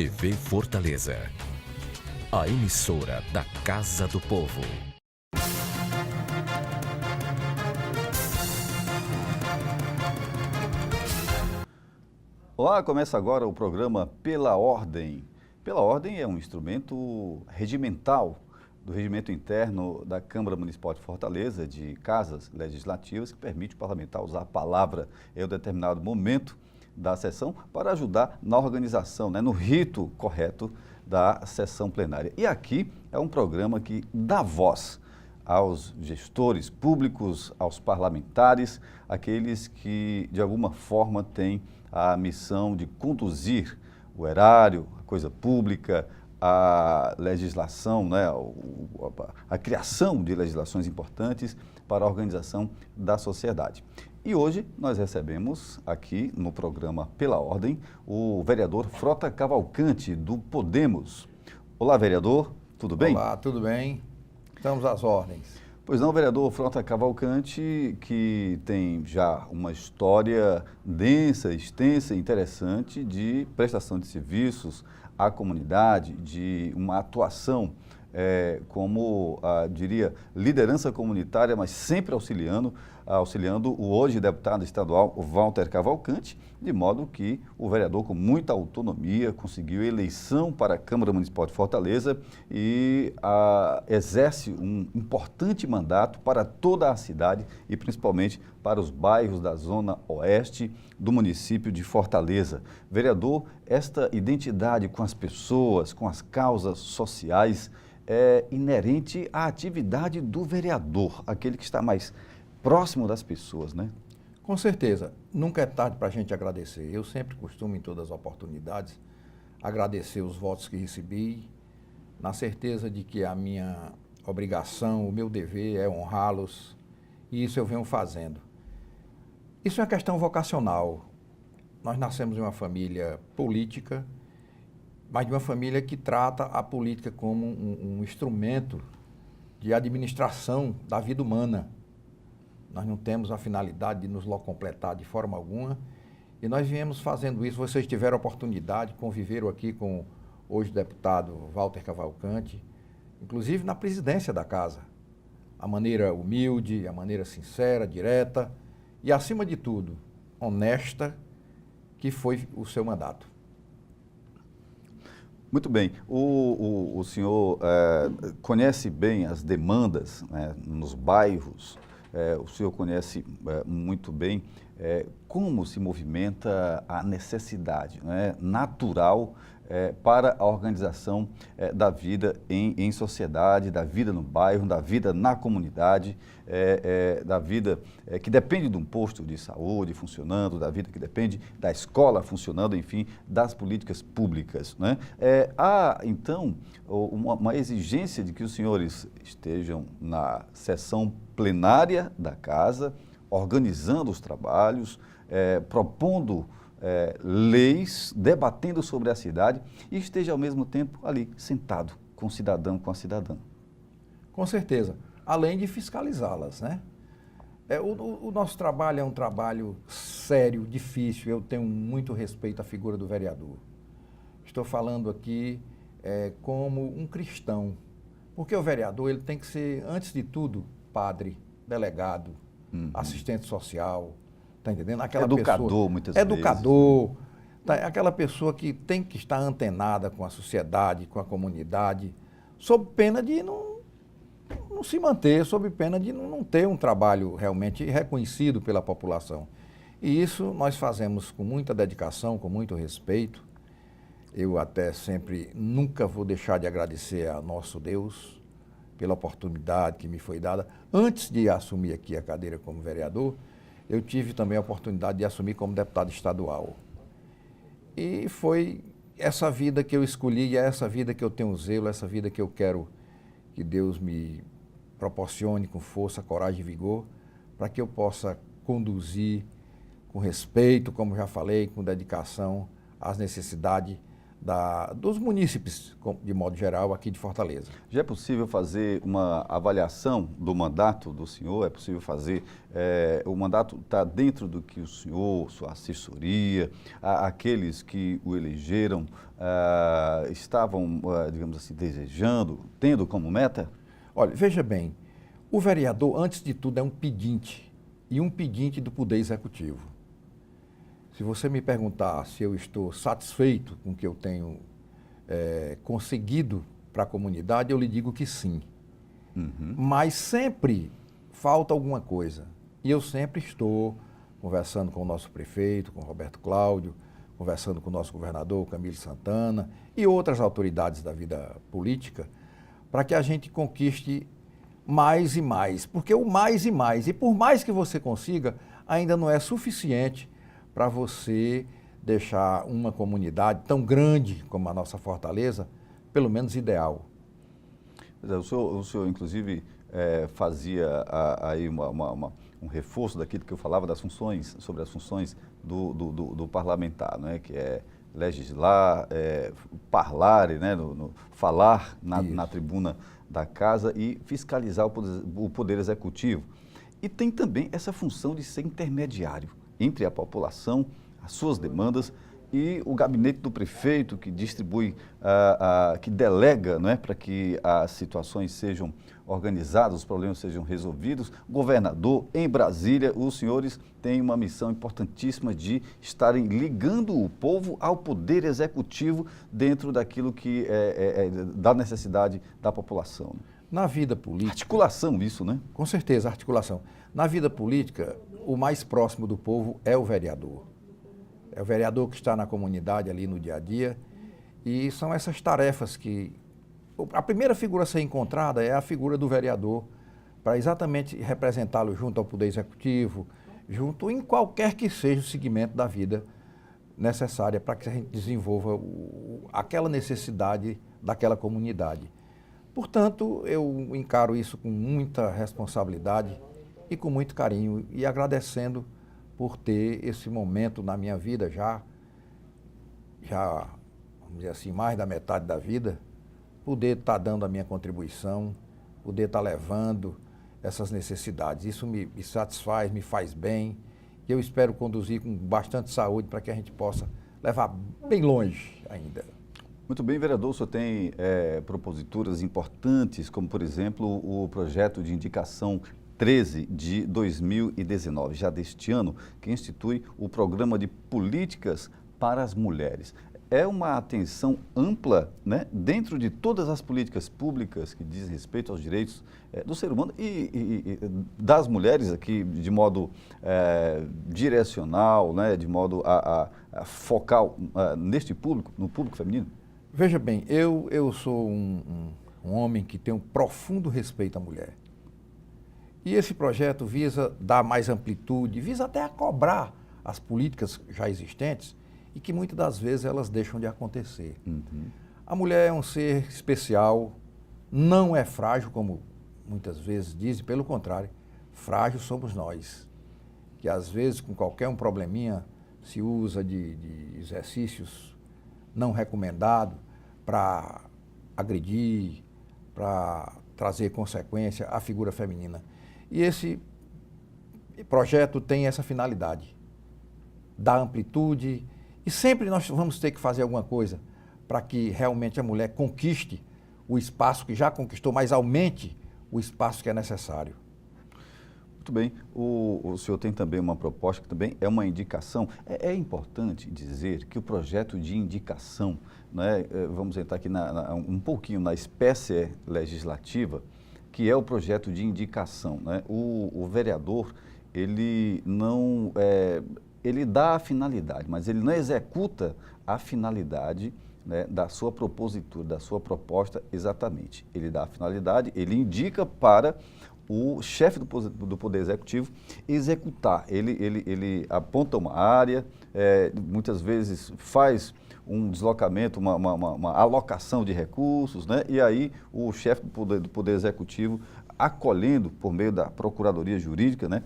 TV Fortaleza, a emissora da Casa do Povo. Olá, começa agora o programa Pela Ordem. Pela Ordem é um instrumento regimental do regimento interno da Câmara Municipal de Fortaleza, de casas legislativas, que permite o parlamentar usar a palavra em um determinado momento da sessão para ajudar na organização, no rito correto da sessão plenária. E aqui é um programa que dá voz aos gestores públicos, aos parlamentares, aqueles que de alguma forma têm a missão de conduzir o erário, a coisa pública, a legislação, a criação de legislações importantes para a organização da sociedade. E hoje nós recebemos aqui no programa Pela Ordem o vereador Frota Cavalcante, do Podemos. Olá, vereador, tudo bem? Olá, tudo bem? Estamos às ordens. Pois não, vereador Frota Cavalcante, que tem já uma história densa, extensa e interessante de prestação de serviços à comunidade, de uma atuação como, diria, liderança comunitária, mas sempre auxiliando o hoje deputado estadual Walter Cavalcante, de modo que o vereador, com muita autonomia, conseguiu eleição para a Câmara Municipal de Fortaleza e exerce um importante mandato para toda a cidade e principalmente para os bairros da zona oeste do município de Fortaleza. Vereador, esta identidade com as pessoas, com as causas sociais, é inerente à atividade do vereador, aquele que está mais próximo das pessoas, né? Com certeza. Nunca é tarde para a gente agradecer. Eu sempre costumo, em todas as oportunidades, agradecer os votos que recebi, na certeza de que a minha obrigação, o meu dever é honrá-los, e isso eu venho fazendo. Isso é uma questão vocacional. Nós nascemos em uma família política, mas de uma família que trata a política como um instrumento de administração da vida humana. Nós não temos a finalidade de nos locupletar de forma alguma, e nós viemos fazendo isso. Vocês tiveram a oportunidade, conviveram aqui com hoje o deputado Walter Cavalcante, inclusive na presidência da casa. A maneira humilde, a maneira sincera, direta e, acima de tudo, honesta, que foi o seu mandato. Muito bem. O senhor conhece bem as demandas, nos bairros, o senhor conhece muito bem como se movimenta a necessidade natural para a organização da vida em sociedade, da vida no bairro, da vida na comunidade, da vida que depende de um posto de saúde funcionando, da vida que depende da escola funcionando, enfim, das políticas públicas. Há, então, uma exigência de que os senhores estejam na sessão plenária da casa, organizando os trabalhos, propondo leis, debatendo sobre a cidade e esteja ao mesmo tempo ali, sentado com o cidadão, com a cidadã. Com certeza, além de fiscalizá-las, o nosso trabalho é um trabalho sério, difícil. Eu tenho muito respeito à figura do vereador. Estou falando aqui como um cristão, porque o vereador ele tem que ser, antes de tudo, padre, delegado, assistente social, tá entendendo? Aquela educador, pessoa, muitas vezes. Aquela pessoa que tem que estar antenada com a sociedade, com a comunidade, sob pena de não se manter, sob pena de não ter um trabalho realmente reconhecido pela população. E isso nós fazemos com muita dedicação, com muito respeito. Eu até sempre, nunca vou deixar de agradecer a nosso Deus pela oportunidade que me foi dada. Antes de assumir aqui a cadeira como vereador, eu tive também a oportunidade de assumir como deputado estadual. E foi essa vida que eu escolhi, é essa vida que eu tenho zelo, essa vida que eu quero que Deus me proporcione com força, coragem e vigor, para que eu possa conduzir com respeito, como já falei, com dedicação, às necessidades dos munícipes, de modo geral, aqui de Fortaleza. Já é possível fazer uma avaliação do mandato do senhor? É possível fazer, o mandato está dentro do que o senhor, sua assessoria, aqueles que o elegeram, estavam, digamos assim, desejando, tendo como meta? Olha, veja bem, o vereador, antes de tudo, é um pedinte, e um pedinte do Poder Executivo. Se você me perguntar se eu estou satisfeito com o que eu tenho conseguido para a comunidade, eu lhe digo que sim. Uhum. Mas sempre falta alguma coisa. E eu sempre estou conversando com o nosso prefeito, com o Roberto Cláudio, conversando com o nosso governador, Camilo Santana, e outras autoridades da vida política, para que a gente conquiste mais e mais. Porque o mais e mais, e por mais que você consiga, ainda não é suficiente para você deixar uma comunidade tão grande como a nossa Fortaleza, pelo menos ideal. O senhor inclusive, fazia aí um reforço daquilo que eu falava das funções, sobre as funções do parlamentar, né? Que é legislar, parlare, né? Falar na tribuna da casa e fiscalizar o poder executivo. E tem também essa função de ser intermediário entre a população, as suas demandas e o gabinete do prefeito que distribui, que delega, não é, para que as situações sejam organizadas, os problemas sejam resolvidos. Governador, em Brasília, os senhores têm uma missão importantíssima de estarem ligando o povo ao poder executivo dentro daquilo que da necessidade da população. Na vida política... Articulação isso, né? Com certeza, articulação. Na vida política, o mais próximo do povo é o vereador. É o vereador que está na comunidade ali no dia a dia, e são essas tarefas que... A primeira figura a ser encontrada é a figura do vereador, para exatamente representá-lo junto ao Poder Executivo, junto em qualquer que seja o segmento da vida necessária para que a gente desenvolva aquela necessidade daquela comunidade. Portanto, eu encaro isso com muita responsabilidade e com muito carinho, e agradecendo por ter esse momento na minha vida já, vamos dizer assim, mais da metade da vida, poder estar dando a minha contribuição, poder estar levando essas necessidades. Isso me satisfaz, me faz bem, e eu espero conduzir com bastante saúde para que a gente possa levar bem longe ainda. Muito bem, vereador, o senhor tem proposituras importantes, como, por exemplo, o projeto de indicação 13 de 2019, já deste ano, que institui o Programa de Políticas para as Mulheres. É uma atenção ampla, né, dentro de todas as políticas públicas que dizem respeito aos direitos do ser humano e das mulheres aqui de modo direcional, né, de modo a focar neste público, no público feminino? Veja bem, eu sou um homem que tem um profundo respeito à mulher. E esse projeto visa dar mais amplitude, visa até a cobrar as políticas já existentes e que muitas das vezes elas deixam de acontecer. Uhum. A mulher é um ser especial, não é frágil, como muitas vezes dizem, pelo contrário, frágil somos nós, que às vezes com qualquer um probleminha se usa de exercícios não recomendados para agredir, para trazer consequência à figura feminina. E esse projeto tem essa finalidade, dar amplitude, e sempre nós vamos ter que fazer alguma coisa para que realmente a mulher conquiste o espaço que já conquistou, mas aumente o espaço que é necessário. Muito bem. O senhor tem também uma proposta que também é uma indicação. É importante dizer que o projeto de indicação, né, vamos entrar aqui um pouquinho na espécie legislativa, que é o projeto de indicação, né? O vereador, ele não... ele dá a finalidade, mas ele não executa a finalidade, né, da sua propositura, da sua proposta exatamente. Ele dá a finalidade, ele indica para o chefe do Poder Executivo executar. Ele aponta uma área, muitas vezes faz um deslocamento, uma alocação de recursos, né? E aí o chefe do Poder Executivo acolhendo por meio da Procuradoria Jurídica, né?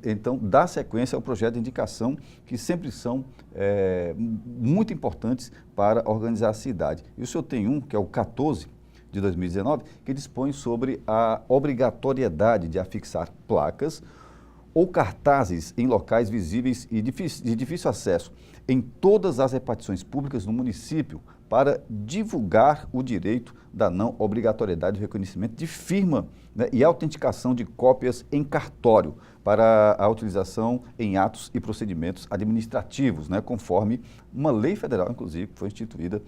Então, dá sequência ao projeto de indicação, que sempre são muito importantes para organizar a cidade. E o senhor tem um, que é o 14 de 2019, que dispõe sobre a obrigatoriedade de afixar placas ou cartazes em locais visíveis e de difícil acesso em todas as repartições públicas no município para divulgar o direito da não obrigatoriedade do reconhecimento de firma, né, e autenticação de cópias em cartório para a utilização em atos e procedimentos administrativos, né, conforme uma lei federal, inclusive, que foi instituída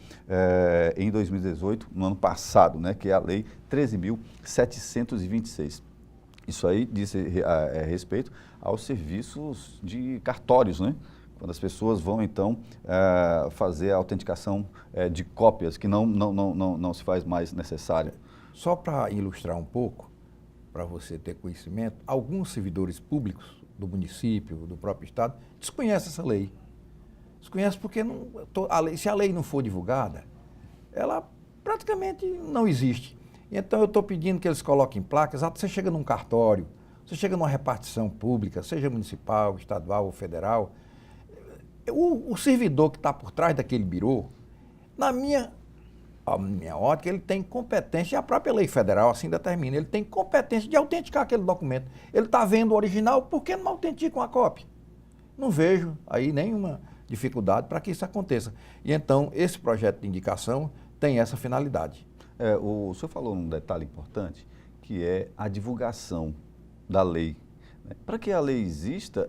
em 2018, no ano passado, né, que é a Lei 13.726. Isso aí diz respeito aos serviços de cartórios, né? Quando as pessoas vão, então, fazer a autenticação de cópias, que não se faz mais necessária. Só para ilustrar um pouco, para você ter conhecimento, alguns servidores públicos do município, do próprio estado, desconhecem essa lei. Desconhecem porque se a lei não for divulgada, ela praticamente não existe. Então eu estou pedindo que eles coloquem placas. Você chega num cartório, você chega numa repartição pública, seja municipal, estadual ou federal, o servidor que está por trás daquele birô, na minha ótica, ele tem competência, e a própria lei federal assim determina, ele tem competência de autenticar aquele documento. Ele está vendo o original, por que não autentica uma cópia? Não vejo aí nenhuma dificuldade para que isso aconteça. E então, esse projeto de indicação tem essa finalidade. O senhor falou um detalhe importante, que é a divulgação da lei. Para que a lei exista,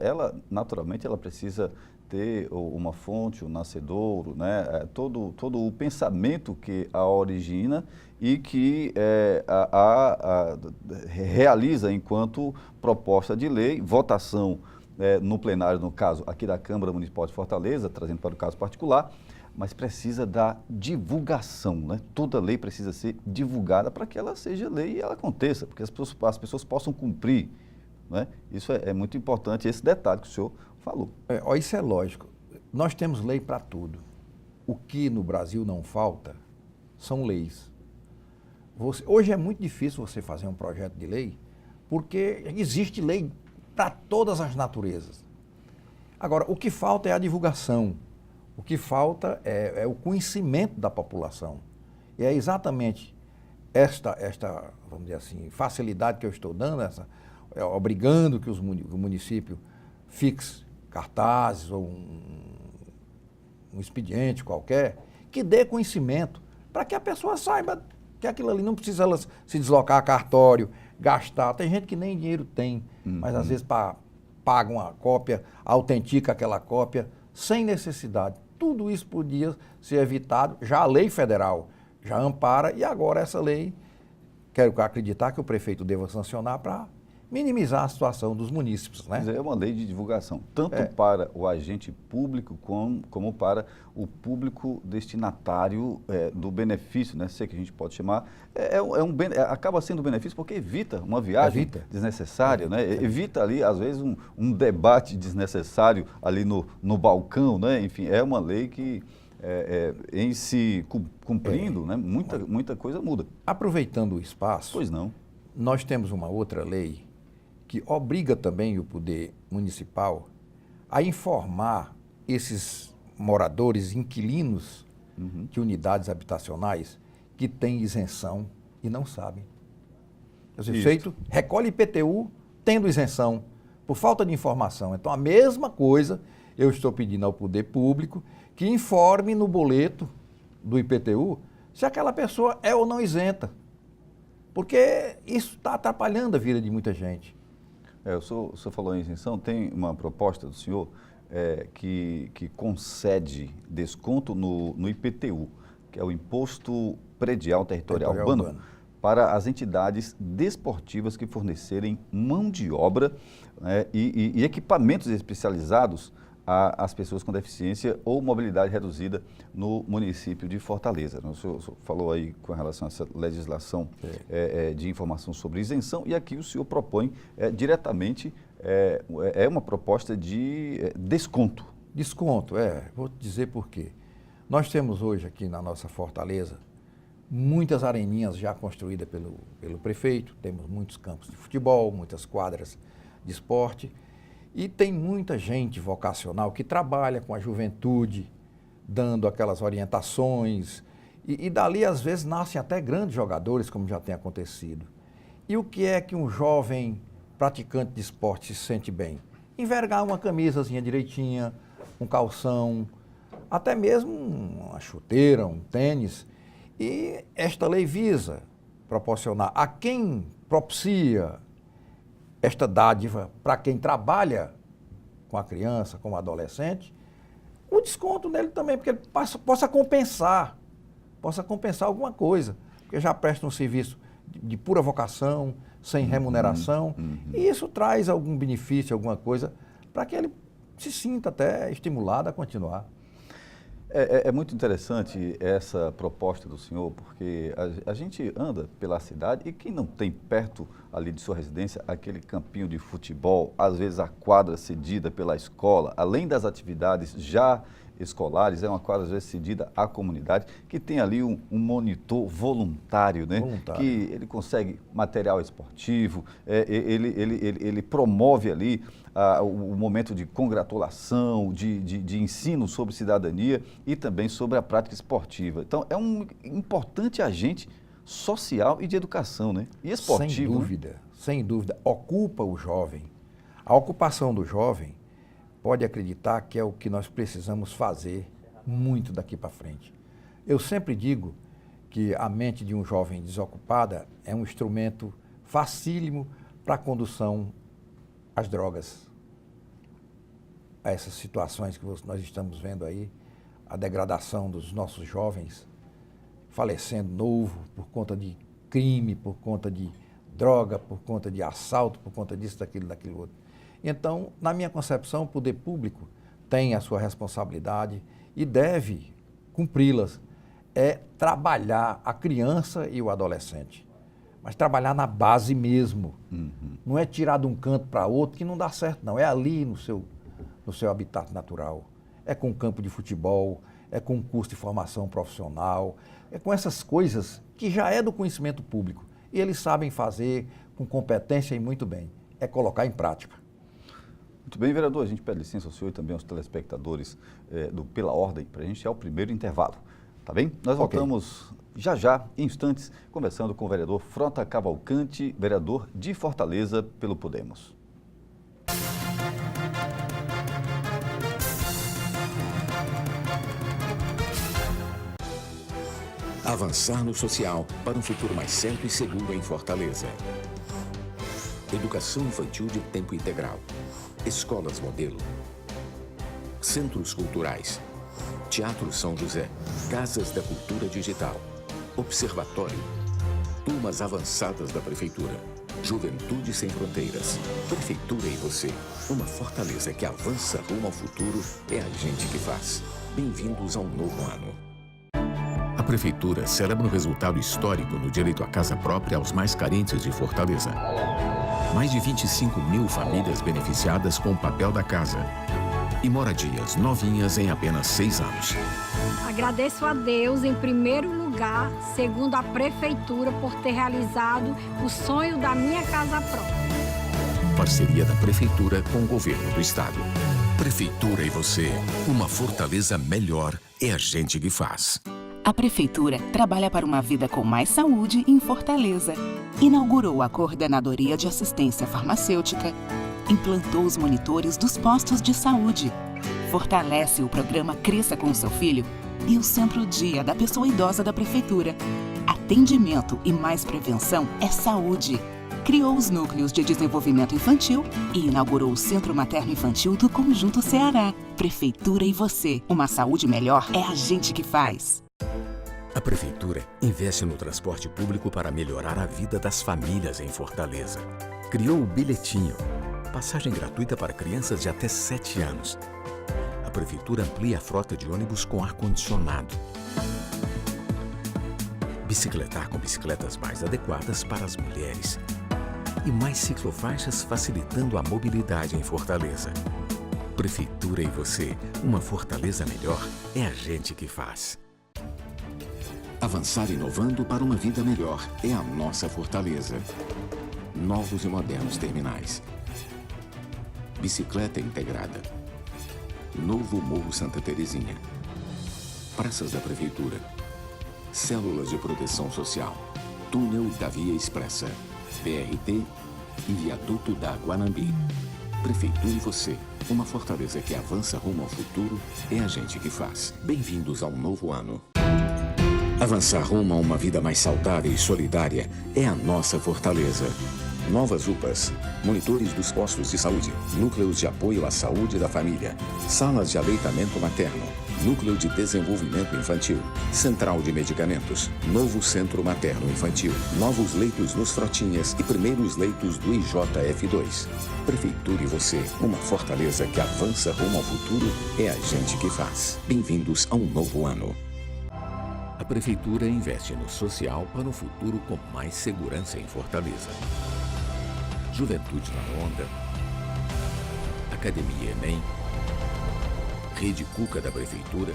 naturalmente, ela precisa ter uma fonte, um nascedouro, né? Todo o pensamento que a origina e que realiza enquanto proposta de lei, votação no plenário, no caso aqui da Câmara Municipal de Fortaleza, trazendo para o caso particular, mas precisa da divulgação, né? Toda lei precisa ser divulgada para que ela seja lei e ela aconteça, porque as pessoas possam cumprir, né? Isso é muito importante, esse detalhe que o senhor falou. Isso é lógico. Nós temos lei para tudo. O que no Brasil não falta são leis. Hoje é muito difícil você fazer um projeto de lei, porque existe lei para todas as naturezas. Agora, o que falta é a divulgação. O que falta é o conhecimento da população. E é exatamente esta, vamos dizer assim, facilidade que eu estou dando, obrigando que o município fixe cartazes ou um expediente qualquer, que dê conhecimento, para que a pessoa saiba que aquilo ali não precisa ela se deslocar a cartório, gastar. Tem gente que nem dinheiro tem, mas às vezes paga uma cópia, autentica aquela cópia, sem necessidade. Tudo isso podia ser evitado. Já a lei federal já ampara e agora essa lei, quero acreditar que o prefeito deva sancionar para minimizar a situação dos munícipes, né? É uma lei de divulgação, tanto para o agente público como para o público destinatário do benefício, né? Sei que a gente pode chamar, acaba sendo um benefício porque evita uma viagem desnecessária, né? Evita ali, às vezes, um debate desnecessário ali no balcão, né? Enfim, é uma lei que, em se cumprindo, né? Muita coisa muda. Aproveitando o espaço, pois não, nós temos uma outra lei que obriga também o poder municipal a informar esses moradores, inquilinos de unidades habitacionais que têm isenção e não sabem. O sujeito recolhe IPTU tendo isenção, por falta de informação. Então, a mesma coisa eu estou pedindo ao poder público que informe no boleto do IPTU se aquela pessoa é ou não isenta. Porque isso está atrapalhando a vida de muita gente. O senhor falou em isenção, tem uma proposta do senhor que concede desconto no IPTU, que é o Imposto Predial Territorial Urbano, para as entidades desportivas que fornecerem mão de obra, né, e equipamentos especializados às pessoas com deficiência ou mobilidade reduzida no município de Fortaleza. O senhor falou aí com relação a essa legislação de informação sobre isenção, e aqui o senhor propõe diretamente uma proposta de desconto. Desconto, vou te dizer por quê. Nós temos hoje aqui na nossa Fortaleza muitas areninhas já construídas pelo prefeito, temos muitos campos de futebol, muitas quadras de esporte, e tem muita gente vocacional que trabalha com a juventude, dando aquelas orientações, e dali às vezes nascem até grandes jogadores, como já tem acontecido. E o que é que um jovem praticante de esporte se sente bem? Envergar uma camisazinha direitinha, um calção, até mesmo uma chuteira, um tênis. E esta lei visa proporcionar a quem propicia esta dádiva para quem trabalha com a criança, com o adolescente, o desconto nele também, porque ele possa compensar alguma coisa, porque já presta um serviço de pura vocação, sem remuneração, e isso traz algum benefício, alguma coisa, para que ele se sinta até estimulado a continuar. É muito interessante essa proposta do senhor, porque a gente anda pela cidade e quem não tem perto ali de sua residência aquele campinho de futebol, às vezes a quadra cedida pela escola, além das atividades já escolares, é uma quadra às vezes cedida à comunidade, que tem ali um monitor voluntário, né? Voluntário. Que ele consegue material esportivo, ele promove ali o momento de congratulação, de ensino sobre cidadania e também sobre a prática esportiva. Então, é um importante agente social e de educação, né? E esportivo. Sem dúvida, ocupa o jovem. A ocupação do jovem, pode acreditar que é o que nós precisamos fazer muito daqui para frente. Eu sempre digo que a mente de um jovem desocupada é um instrumento facílimo para a condução às drogas. A essas situações que nós estamos vendo aí, a degradação dos nossos jovens, falecendo novo por conta de crime, por conta de droga, por conta de assalto, por conta disso, daquilo outro. Então, na minha concepção, o poder público tem a sua responsabilidade e deve cumpri-las. É trabalhar a criança e o adolescente, mas trabalhar na base mesmo. Não é tirar de um canto para outro que não dá certo, não. É ali no seu habitat natural. É com campo de futebol, é com um curso de formação profissional, é com essas coisas que já é do conhecimento público. E eles sabem fazer com competência e muito bem. É colocar em prática. Muito bem, vereador, a gente pede licença ao senhor e também aos telespectadores do Pela Ordem para a gente ir ao primeiro intervalo, tá bem? Nós voltamos já, em instantes, conversando com o vereador Frota Cavalcante, vereador de Fortaleza pelo Podemos. Avançar no social para um futuro mais certo e seguro em Fortaleza. Educação infantil de tempo integral. Escolas modelo. Centros culturais. Teatro São José. Casas da Cultura Digital. Observatório. Turmas avançadas da Prefeitura. Juventude Sem Fronteiras. Prefeitura e você. Uma Fortaleza que avança rumo ao futuro é a gente que faz. Bem-vindos ao novo ano. A Prefeitura celebra um resultado histórico no direito à casa própria aos mais carentes de Fortaleza. Mais de 25 mil famílias beneficiadas com o papel da casa. E moradias novinhas em apenas 6 anos. Agradeço a Deus, em primeiro lugar, segundo a Prefeitura, por ter realizado o sonho da minha casa própria. Parceria da Prefeitura com o Governo do Estado. Prefeitura e você. Uma Fortaleza melhor é a gente que faz. A Prefeitura trabalha para uma vida com mais saúde em Fortaleza. Inaugurou a Coordenadoria de Assistência Farmacêutica, implantou os monitores dos postos de saúde, fortalece o programa Cresça com o Seu Filho e o Centro Dia da Pessoa Idosa da Prefeitura. Atendimento e mais prevenção é saúde. Criou os núcleos de desenvolvimento infantil e inaugurou o Centro Materno Infantil do Conjunto Ceará. Prefeitura e você. Uma saúde melhor é a gente que faz. A Prefeitura investe no transporte público para melhorar a vida das famílias em Fortaleza. Criou o Bilhetinho, passagem gratuita para crianças de até 7 anos. A Prefeitura amplia a frota de ônibus com ar-condicionado. Bicicletar com bicicletas mais adequadas para as mulheres. E mais ciclofaixas facilitando a mobilidade em Fortaleza. Prefeitura e você, uma Fortaleza melhor é a gente que faz. Avançar inovando para uma vida melhor é a nossa fortaleza. Novos e modernos terminais. Bicicleta integrada. Novo Morro Santa Terezinha. Praças da Prefeitura. Células de proteção social. Túnel da Via Expressa. BRT e Viaduto da Guanambi. Prefeitura e você. Uma fortaleza que avança rumo ao futuro é a gente que faz. Bem-vindos ao novo ano. Avançar rumo a uma vida mais saudável e solidária é a nossa fortaleza. Novas UPAs, monitores dos postos de saúde, núcleos de apoio à saúde da família, salas de aleitamento materno, núcleo de desenvolvimento infantil, central de medicamentos, novo centro materno-infantil, novos leitos nos Frotinhas e primeiros leitos do IJF2. Prefeitura e você, uma fortaleza que avança rumo ao futuro é a gente que faz. Bem-vindos a um novo ano. A Prefeitura investe no social para um futuro com mais segurança em Fortaleza. Juventude na Onda, Academia Enem, Rede Cuca da Prefeitura,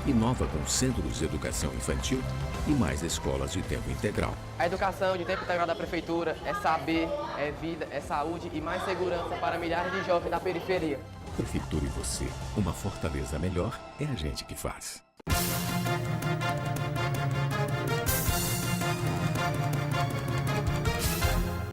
inova com centros de educação infantil e mais escolas de tempo integral. A educação de tempo integral da Prefeitura é saber, é vida, é saúde e mais segurança para milhares de jovens da periferia. Prefeitura e você, uma fortaleza melhor é a gente que faz.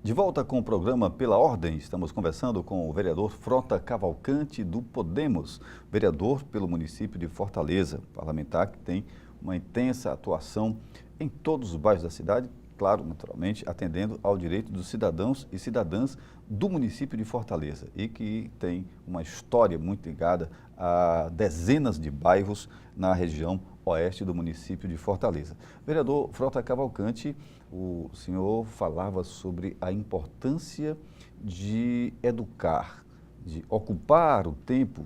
De volta com o programa Pela Ordem, estamos conversando com o vereador Frota Cavalcante do Podemos, vereador pelo município de Fortaleza, parlamentar que tem uma intensa atuação em todos os bairros da cidade, claro, naturalmente, atendendo ao direito dos cidadãos e cidadãs do município de Fortaleza e que tem uma história muito ligada a dezenas de bairros na região oeste do município de Fortaleza. Vereador Frota Cavalcante, o senhor falava sobre a importância de educar, de ocupar o tempo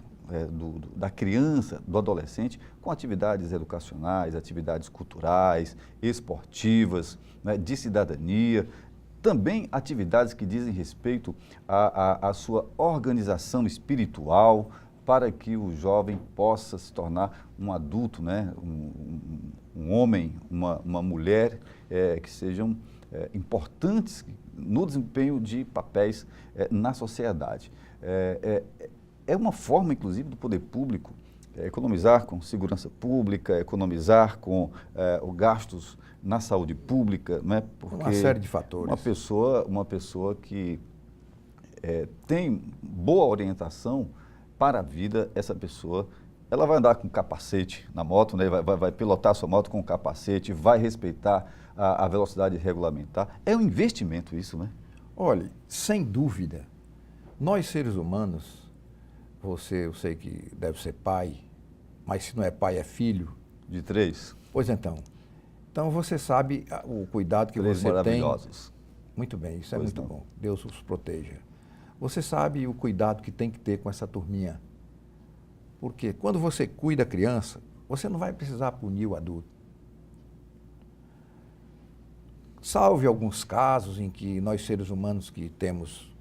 da criança, do adolescente, com atividades educacionais, atividades culturais, esportivas, né, de cidadania, também atividades que dizem respeito à sua organização espiritual, para que o jovem possa se tornar um adulto, né, um homem, uma mulher, que sejam importantes no desempenho de papéis na sociedade. É uma forma, inclusive, do poder público economizar com segurança pública, economizar com os gastos na saúde pública, né? Porque uma série de fatores. Uma pessoa que tem boa orientação para a vida, essa pessoa, ela vai andar com capacete na moto, né? vai pilotar sua moto com capacete, vai respeitar a velocidade regulamentar. É um investimento isso, né? Olha, sem dúvida, nós seres humanos, você, eu sei que deve ser pai, mas se não é pai, é filho. De 3. Pois então. Então você sabe o cuidado que 3 você tem. maravilhosos. Muito bem, isso é Pois muito não. bom. Deus os proteja. Você sabe o cuidado que tem que ter com essa turminha. Porque quando você cuida da criança, você não vai precisar punir o adulto. Salve alguns casos em que nós seres humanos que temos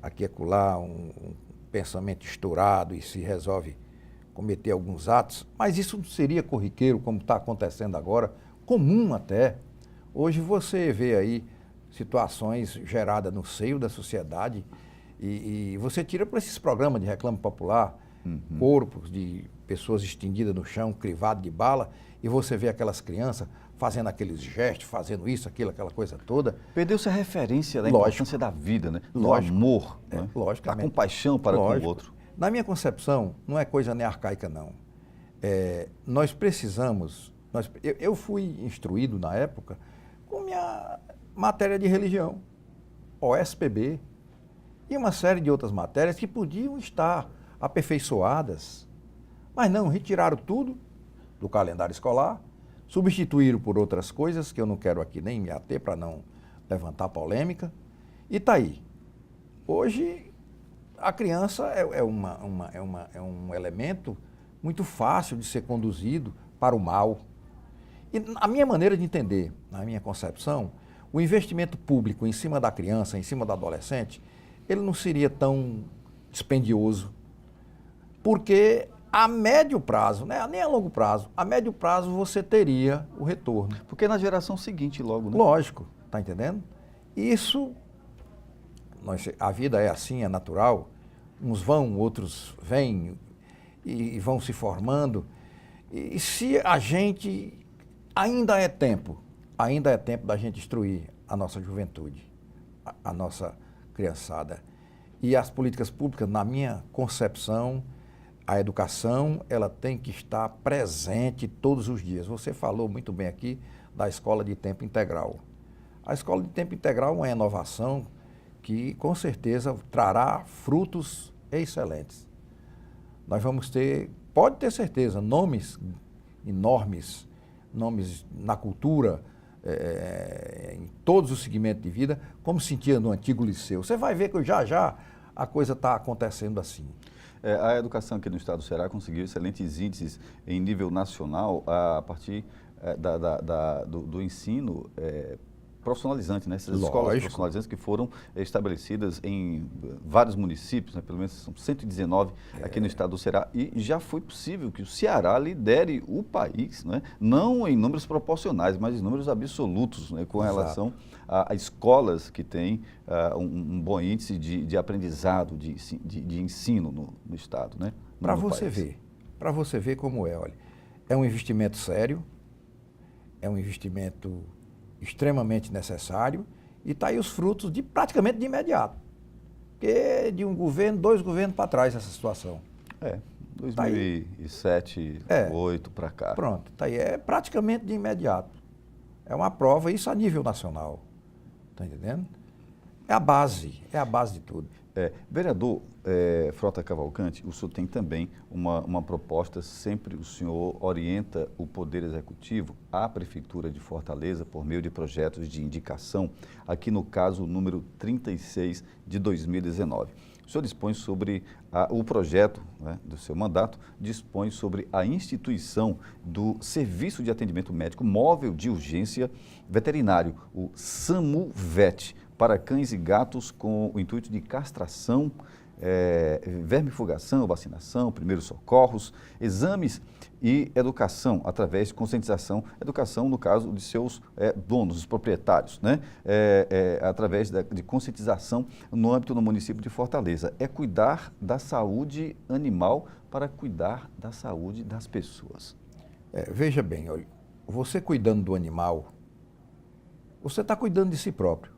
aqui e acolá um pensamento estourado e se resolve cometer alguns atos, mas isso não seria corriqueiro como está acontecendo agora, comum até. Hoje você vê aí situações geradas no seio da sociedade e você tira por esses programas de reclame popular, corpos de pessoas estendidas no chão, crivadas de bala, e você vê aquelas crianças fazendo aqueles gestos, fazendo isso, aquilo, aquela coisa toda. Perdeu-se a referência da Lógico. importância da vida, né? Do Lógico. amor, É, né? logicamente. Da compaixão para com o Lógico. outro. Na minha concepção, não é coisa nem arcaica, não. Nós precisamos... Eu fui instruído, na época, com minha matéria de religião, OSPB, e uma série de outras matérias que podiam estar aperfeiçoadas, mas não, retiraram tudo do calendário escolar, substituíram por outras coisas, que eu não quero aqui nem me ater para não levantar polêmica, e está aí. Hoje, a criança é um elemento muito fácil de ser conduzido para o mal. E a minha maneira de entender, na minha concepção, o investimento público em cima da criança, em cima do adolescente, ele não seria tão dispendioso, porque a médio prazo, né? Nem a longo prazo, a médio prazo você teria o retorno. Porque na geração seguinte logo, né? Lógico, tá entendendo? Isso, a vida é assim, é natural. Uns vão, outros vêm e vão se formando. E se a gente, ainda é tempo da gente instruir a nossa juventude, a nossa criançada. E as políticas públicas, na minha concepção, a educação, ela tem que estar presente todos os dias. Você falou muito bem aqui da escola de tempo integral. A escola de tempo integral é uma inovação que, com certeza, trará frutos excelentes. Nós vamos ter, pode ter certeza, nomes enormes, nomes na cultura, em todos os segmentos de vida, como sentia no antigo liceu. Você vai ver que já a coisa está acontecendo assim. A educação aqui no estado do Ceará conseguiu excelentes índices em nível nacional a partir do ensino profissionalizante, né? Essas escolas profissionalizantes que foram estabelecidas em vários municípios, né? Pelo menos são 119 aqui no estado do Ceará, e já foi possível que o Ceará lidere o país, né? Não em números proporcionais, mas em números absolutos, né? Com relação a escolas que têm um bom índice de aprendizado, de ensino no estado, né? Para você ver como é, olha, é um investimento sério, é um investimento extremamente necessário e está aí os frutos praticamente de imediato. Porque de um governo, 2 governos para trás essa situação. 2007, 2008 para cá. Pronto, está aí, é praticamente de imediato. É uma prova, isso a nível nacional. Está entendendo? É a base de tudo. Vereador Frota Cavalcante, o senhor tem também uma proposta, sempre o senhor orienta o Poder Executivo à Prefeitura de Fortaleza por meio de projetos de indicação, aqui no caso número 36 de 2019. O senhor dispõe sobre o projeto, né, do seu mandato, dispõe sobre a instituição do Serviço de Atendimento Médico Móvel de Urgência Veterinário, o SAMU-VET, para cães e gatos com o intuito de castração, vermifugação, vacinação, primeiros socorros, exames e educação, através de conscientização, educação no caso de seus donos, os proprietários, né? Através de conscientização no âmbito do município de Fortaleza. É cuidar da saúde animal para cuidar da saúde das pessoas. Veja bem, olha, você cuidando do animal, você está cuidando de si próprio.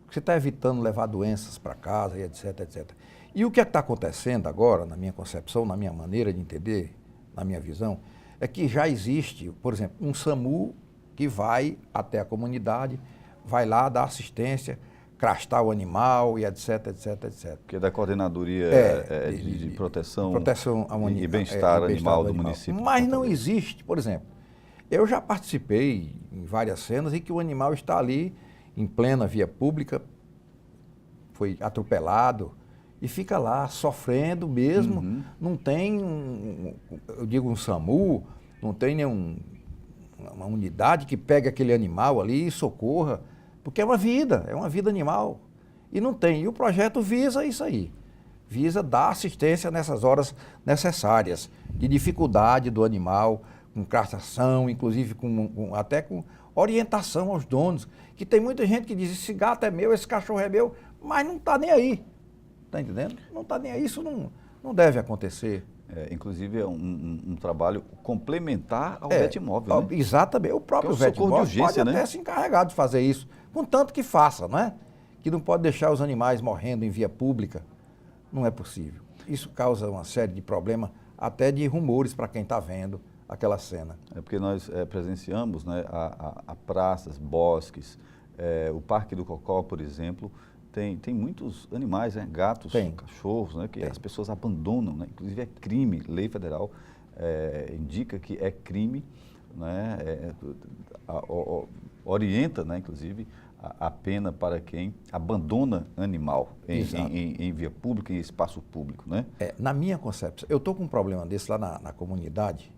Você está evitando levar doenças para casa e etc, etc. E o que está acontecendo agora, na minha concepção, na minha maneira de entender, na minha visão, é que já existe, por exemplo, um SAMU que vai até a comunidade, vai lá dar assistência, crastar o animal e etc, etc, etc. Que é da Coordenadoria de Proteção e Bem-Estar Animal do município. Mas não existe, por exemplo, eu já participei em várias cenas em que o animal está ali em plena via pública, foi atropelado e fica lá sofrendo mesmo. Não tem, eu digo um SAMU, não tem uma unidade que pegue aquele animal ali e socorra, porque é uma vida animal. E não tem. E o projeto visa isso aí, visa dar assistência nessas horas necessárias, de dificuldade do animal, com castração, inclusive até com orientação aos donos, que tem muita gente que diz, esse gato é meu, esse cachorro é meu, mas não está nem aí, está entendendo? Não está nem aí, isso não deve acontecer. Inclusive é um trabalho complementar ao Vetmóvel, né? Exatamente, o próprio Vetmóvel pode até se encarregar de fazer isso, contanto que faça, não é? Que não pode deixar os animais morrendo em via pública, não é possível. Isso causa uma série de problemas, até de rumores para quem está vendo aquela cena. Porque nós presenciamos, né, a praças, bosques, o Parque do Cocó, por exemplo, tem muitos animais, né, gatos, cachorros, né, que as pessoas abandonam, né, inclusive é crime, lei federal indica que é crime, né, orienta, né, inclusive, a pena para quem abandona animal em via pública, em espaço público, né? Na minha concepção, eu estou com um problema desse lá na comunidade,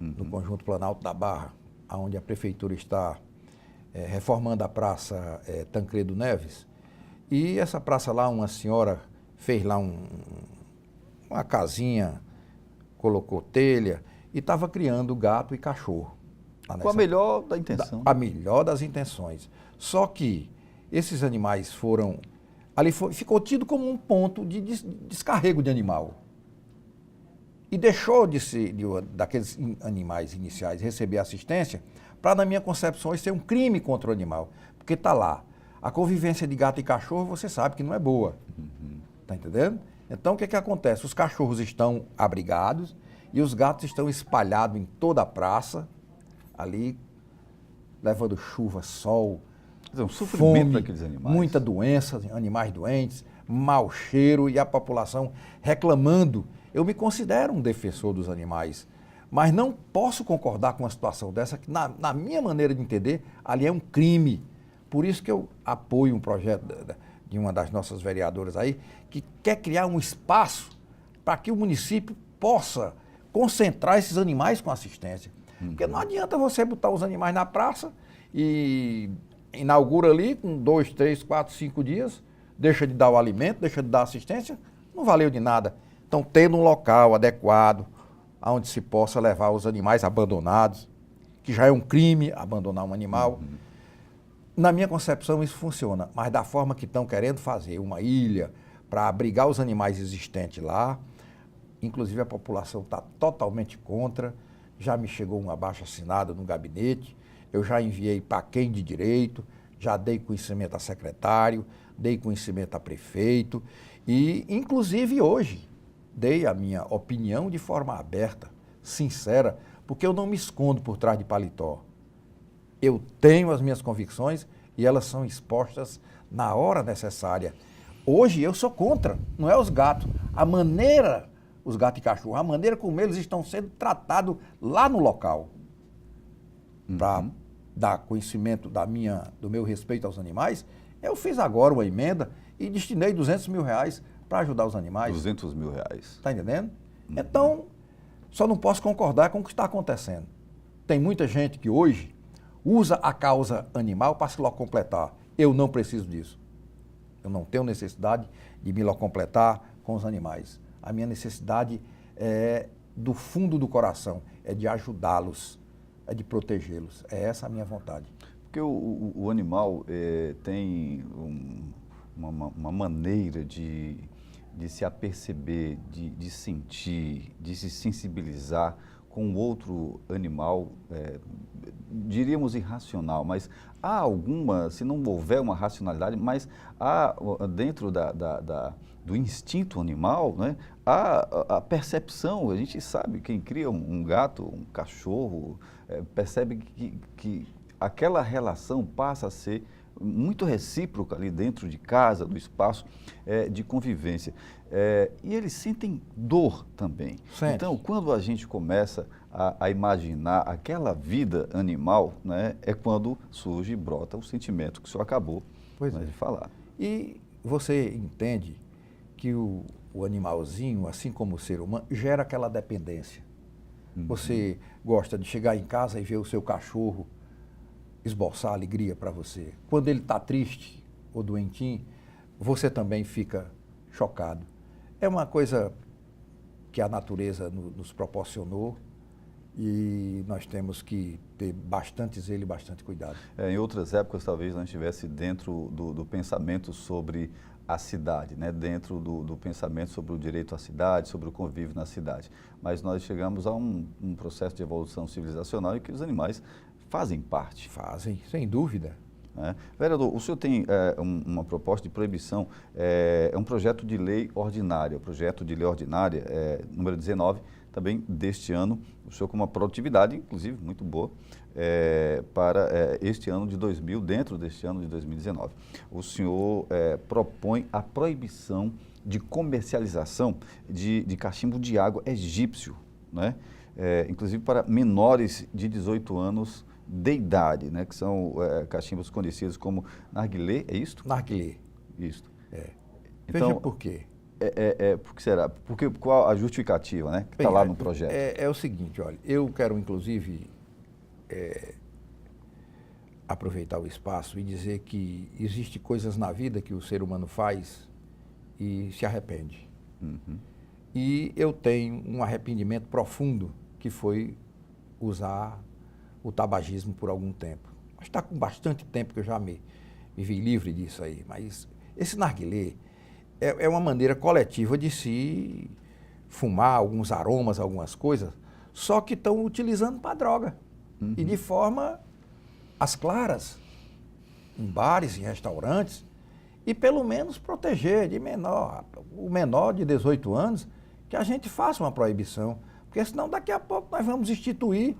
no Conjunto Planalto da Barra, onde a prefeitura está reformando a praça Tancredo Neves. E essa praça lá, uma senhora fez lá uma casinha colocou telha e estava criando gato e cachorro. lá Com a nessa- melhor da intenção. a melhor das intenções. Só que esses animais foram. Ali ficou tido como um ponto de descarrego de animal. E deixou de ser, daqueles animais iniciais, receber assistência, para, na minha concepção, isso ser um crime contra o animal. Porque está lá. A convivência de gato e cachorro, você sabe que não é boa. Está entendendo? Então, o que acontece? Os cachorros estão abrigados e os gatos estão espalhados em toda a praça, ali, levando chuva, sol, Quer dizer, um sofrimento fome, para aqueles animais. muita doença, animais doentes, mau cheiro e a população reclamando. Eu me considero um defensor dos animais, mas não posso concordar com uma situação dessa, que na minha maneira de entender, ali é um crime. Por isso que eu apoio um projeto de uma das nossas vereadoras aí, que quer criar um espaço para que o município possa concentrar esses animais com assistência. Porque não adianta você botar os animais na praça e inaugura ali com 2, 3, 4, 5 dias, deixa de dar o alimento, deixa de dar assistência, não valeu de nada. Então, tendo um local adequado, onde se possa levar os animais abandonados, que já é um crime abandonar um animal. Na minha concepção, isso funciona, mas da forma que estão querendo fazer uma ilha para abrigar os animais existentes lá, inclusive a população está totalmente contra, já me chegou um abaixo-assinado no gabinete, eu já enviei para quem de direito, já dei conhecimento a secretário, dei conhecimento a prefeito e, inclusive, hoje, dei a minha opinião de forma aberta, sincera, porque eu não me escondo por trás de paletó. Eu tenho as minhas convicções e elas são expostas na hora necessária. Hoje eu sou contra, não é os gatos. A maneira, os gatos e cachorros, a maneira como eles estão sendo tratados lá no local. Para dar conhecimento do meu respeito aos animais, eu fiz agora uma emenda e destinei R$200 mil para ajudar os animais. R$200 mil. Está entendendo? Então, só não posso concordar com o que está acontecendo. Tem muita gente que hoje usa a causa animal para se locompletar. Eu não preciso disso. Eu não tenho necessidade de me locompletar com os animais. A minha necessidade é do fundo do coração, é de ajudá-los, é de protegê-los. É essa a minha vontade. Porque o animal tem uma maneira de se aperceber, de sentir, de se sensibilizar com outro animal, diríamos irracional, mas há alguma, se não houver uma racionalidade, mas há dentro do instinto animal, né, há a percepção. A gente sabe, quem cria um gato, um cachorro, percebe que aquela relação passa a ser muito recíproca ali dentro de casa, do espaço de convivência. E eles sentem dor também. Sente. Então, quando a gente começa a imaginar aquela vida animal, né, é quando surge e brota o sentimento que o senhor acabou de falar. E você entende que o animalzinho, assim como o ser humano, gera aquela dependência. Você gosta de chegar em casa e ver o seu cachorro esboçar alegria para você. Quando ele está triste ou doentinho, você também fica chocado. É uma coisa que a natureza nos proporcionou e nós temos que ter bastante zelo e bastante cuidado. Em outras épocas, talvez não estivesse dentro do pensamento sobre a cidade, né? Dentro do pensamento sobre o direito à cidade, sobre o convívio na cidade. Mas nós chegamos a um processo de evolução civilizacional em que os animais fazem parte. Fazem, sem dúvida. Vereador, o senhor tem uma proposta de proibição, é um projeto de lei ordinária, número 19, também deste ano, o senhor com uma produtividade, inclusive, muito boa, para este ano de 2000, dentro deste ano de 2019. O senhor propõe a proibição de comercialização de cachimbo de água egípcio, né? Inclusive para menores de 18 anos de idade, né? Que são cachimbos conhecidos como narguilé, é isto? Narguilé. Isto. Veja Então, por quê. Por que será? Porque qual a justificativa, né? Que está lá no projeto? É o seguinte, olha, eu quero inclusive aproveitar o espaço e dizer que existe coisas na vida que o ser humano faz e se arrepende. E eu tenho um arrependimento profundo, que foi usar o tabagismo por algum tempo. Mas está com bastante tempo que eu já me vi livre disso aí. Mas esse narguilé é uma maneira coletiva de se fumar alguns aromas, algumas coisas, só que estão utilizando para droga. E de forma às claras, em bares, em restaurantes, e pelo menos proteger o menor de 18 anos, que a gente faça uma proibição, porque senão daqui a pouco nós vamos instituir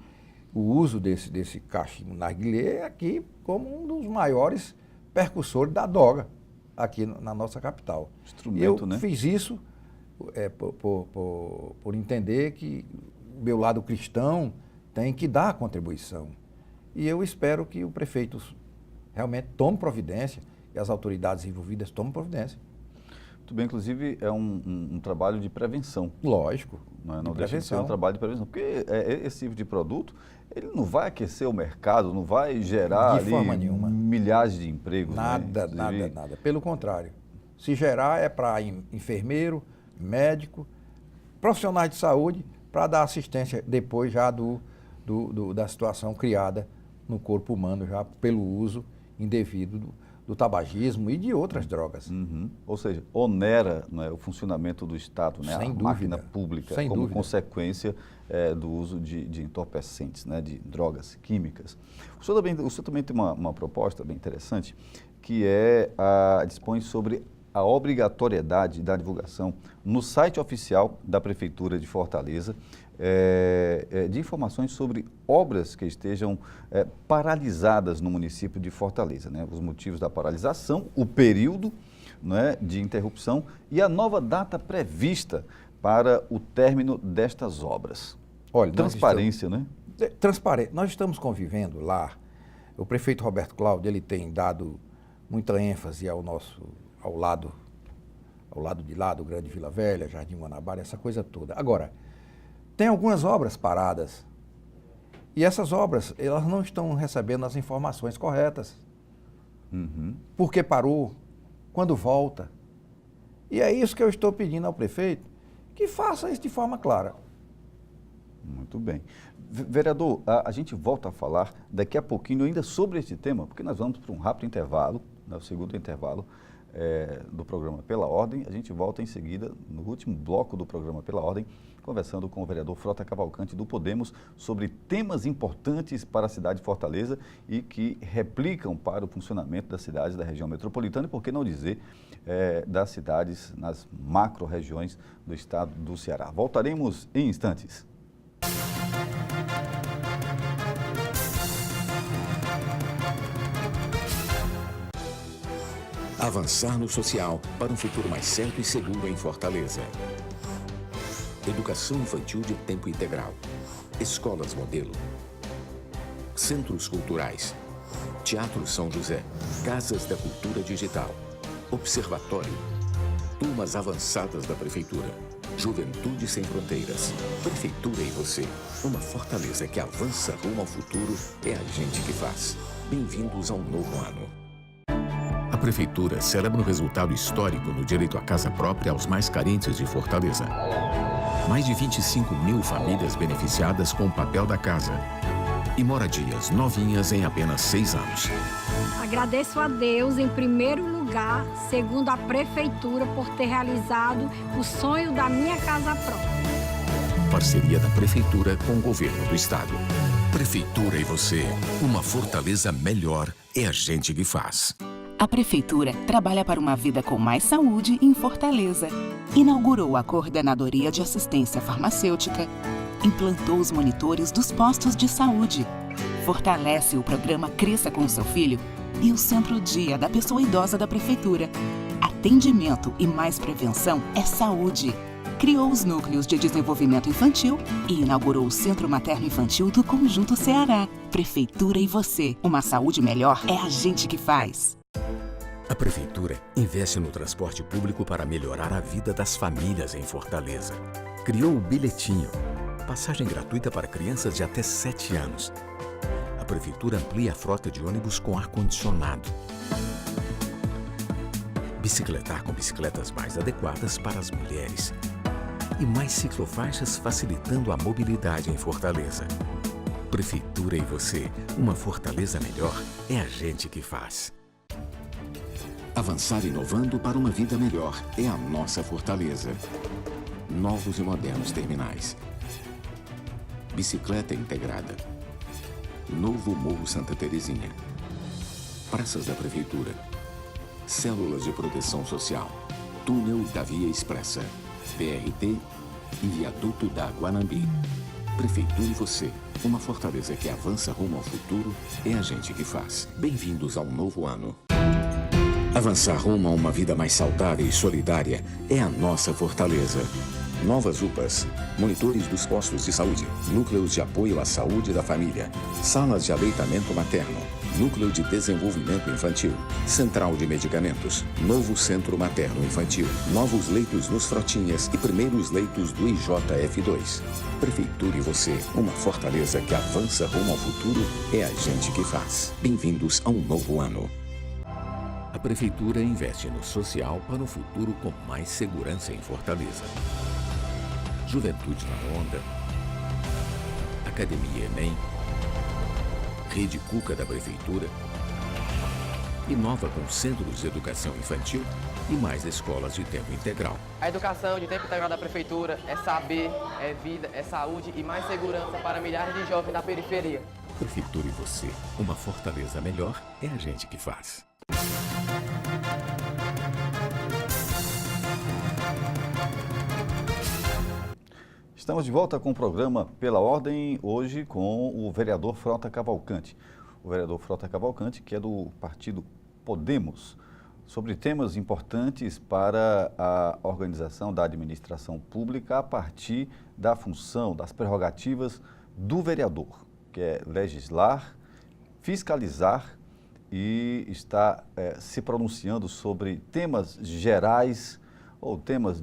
o uso desse cachimbo narguilé aqui como um dos maiores percussores da droga aqui na nossa capital. Instrumento, eu fiz isso por entender que o meu lado cristão tem que dar a contribuição. E eu espero que o prefeito realmente tome providência e as autoridades envolvidas tomem providência. Muito bem, inclusive é um trabalho de prevenção. Lógico. Não deixa de ser um trabalho de prevenção, porque esse tipo de produto, ele não vai aquecer o mercado, não vai gerar de forma nenhuma milhares de empregos. Nada, né? nada. Pelo contrário. Se gerar é para enfermeiro, médico, profissionais de saúde, para dar assistência depois já da situação criada no corpo humano, já pelo uso indevido do tabagismo e de outras drogas. Ou seja, onera, né, o funcionamento do Estado, né, Sem a dúvida. máquina pública, Sem como dúvida. consequência do uso de entorpecentes, né, de drogas químicas. O senhor também tem uma proposta bem interessante, que dispõe sobre a obrigatoriedade da divulgação no site oficial da Prefeitura de Fortaleza de informações sobre obras que estejam paralisadas no município de Fortaleza, né? Os motivos da paralisação, o período, né, de interrupção e a nova data prevista para o término destas obras. Olha, transparência, né? Transparente. Nós estamos convivendo lá. O prefeito Roberto Cláudio, ele tem dado muita ênfase ao lado de lá, do Grande Vila Velha, Jardim Guanabara, essa coisa toda. Agora, tem algumas obras paradas e essas obras, elas não estão recebendo as informações corretas. Por que parou? Quando volta? E é isso que eu estou pedindo ao prefeito, que faça isso de forma clara. Muito bem. Vereador, a gente volta a falar daqui a pouquinho ainda sobre este tema, porque nós vamos para um rápido intervalo, o segundo intervalo do programa Pela Ordem. A gente volta em seguida, no último bloco do programa Pela Ordem, conversando com o vereador Frota Cavalcante do Podemos sobre temas importantes para a cidade de Fortaleza e que replicam para o funcionamento das cidades da região metropolitana e, por que não dizer, das cidades nas macro-regiões do estado do Ceará. Voltaremos em instantes. Avançar no social para um futuro mais certo e seguro em Fortaleza. Educação infantil de tempo integral. Escolas modelo. Centros culturais. Teatro São José. Casas da Cultura Digital. Observatório. Turmas avançadas da Prefeitura. Juventude Sem Fronteiras. Prefeitura e você. Uma Fortaleza que avança rumo ao futuro é a gente que faz. Bem-vindos a um novo ano. A Prefeitura celebra um resultado histórico no direito à casa própria aos mais carentes de Fortaleza. Mais de 25 mil famílias beneficiadas com o papel da casa. E moradias novinhas em apenas 6 anos. Agradeço a Deus, em primeiro lugar, segundo a Prefeitura, por ter realizado o sonho da minha casa própria. Parceria da Prefeitura com o Governo do Estado. Prefeitura e você. Uma Fortaleza melhor é a gente que faz. A Prefeitura trabalha para uma vida com mais saúde em Fortaleza. Inaugurou a Coordenadoria de Assistência Farmacêutica, implantou os monitores dos postos de saúde, fortalece o programa Cresça com seu Filho e o Centro-Dia da Pessoa Idosa da Prefeitura. Atendimento e mais prevenção é saúde. Criou os núcleos de desenvolvimento infantil e inaugurou o Centro Materno-Infantil do Conjunto Ceará. Prefeitura e você. Uma saúde melhor é a gente que faz. A Prefeitura investe no transporte público para melhorar a vida das famílias em Fortaleza. Criou o Bilhetinho, passagem gratuita para crianças de até 7 anos. A Prefeitura amplia a frota de ônibus com ar-condicionado. Bicicletar com bicicletas mais adequadas para as mulheres. e mais ciclofaixas facilitando a mobilidade em Fortaleza. Prefeitura e você, uma Fortaleza melhor, é a gente que faz. Avançar inovando para uma vida melhor é a nossa Fortaleza. Novos e modernos terminais. Bicicleta integrada. Novo Morro Santa Terezinha. Praças da Prefeitura. Células de proteção social. Túnel da Via Expressa. BRT e Viaduto da Guanambi. Prefeitura e você, uma Fortaleza que avança rumo ao futuro, é a gente que faz. Bem-vindos ao novo ano. Avançar rumo a uma vida mais saudável e solidária é a nossa Fortaleza. Novas UPAs, monitores dos postos de saúde, núcleos de apoio à saúde da família, salas de aleitamento materno, núcleo de desenvolvimento infantil, central de medicamentos, novo centro materno-infantil, novos leitos nos Frotinhas e primeiros leitos do IJF2. Prefeitura e você, uma Fortaleza que avança rumo ao futuro, é a gente que faz. Bem-vindos a um novo ano. A Prefeitura investe no social para um futuro com mais segurança em Fortaleza. Juventude na Onda, Academia Enem, Rede Cuca da Prefeitura, inova com centros de educação infantil e mais escolas de tempo integral. A educação de tempo integral da Prefeitura é saber, é vida, é saúde e mais segurança para milhares de jovens da periferia. Prefeitura e você, uma Fortaleza melhor, é a gente que faz. Estamos de volta com o programa Pela Ordem, hoje com o vereador Frota Cavalcante. O vereador Frota Cavalcante, que é do partido Podemos, sobre temas importantes para a organização da administração pública a partir da função, das prerrogativas do vereador, que é legislar, fiscalizar e está se pronunciando sobre temas gerais ou temas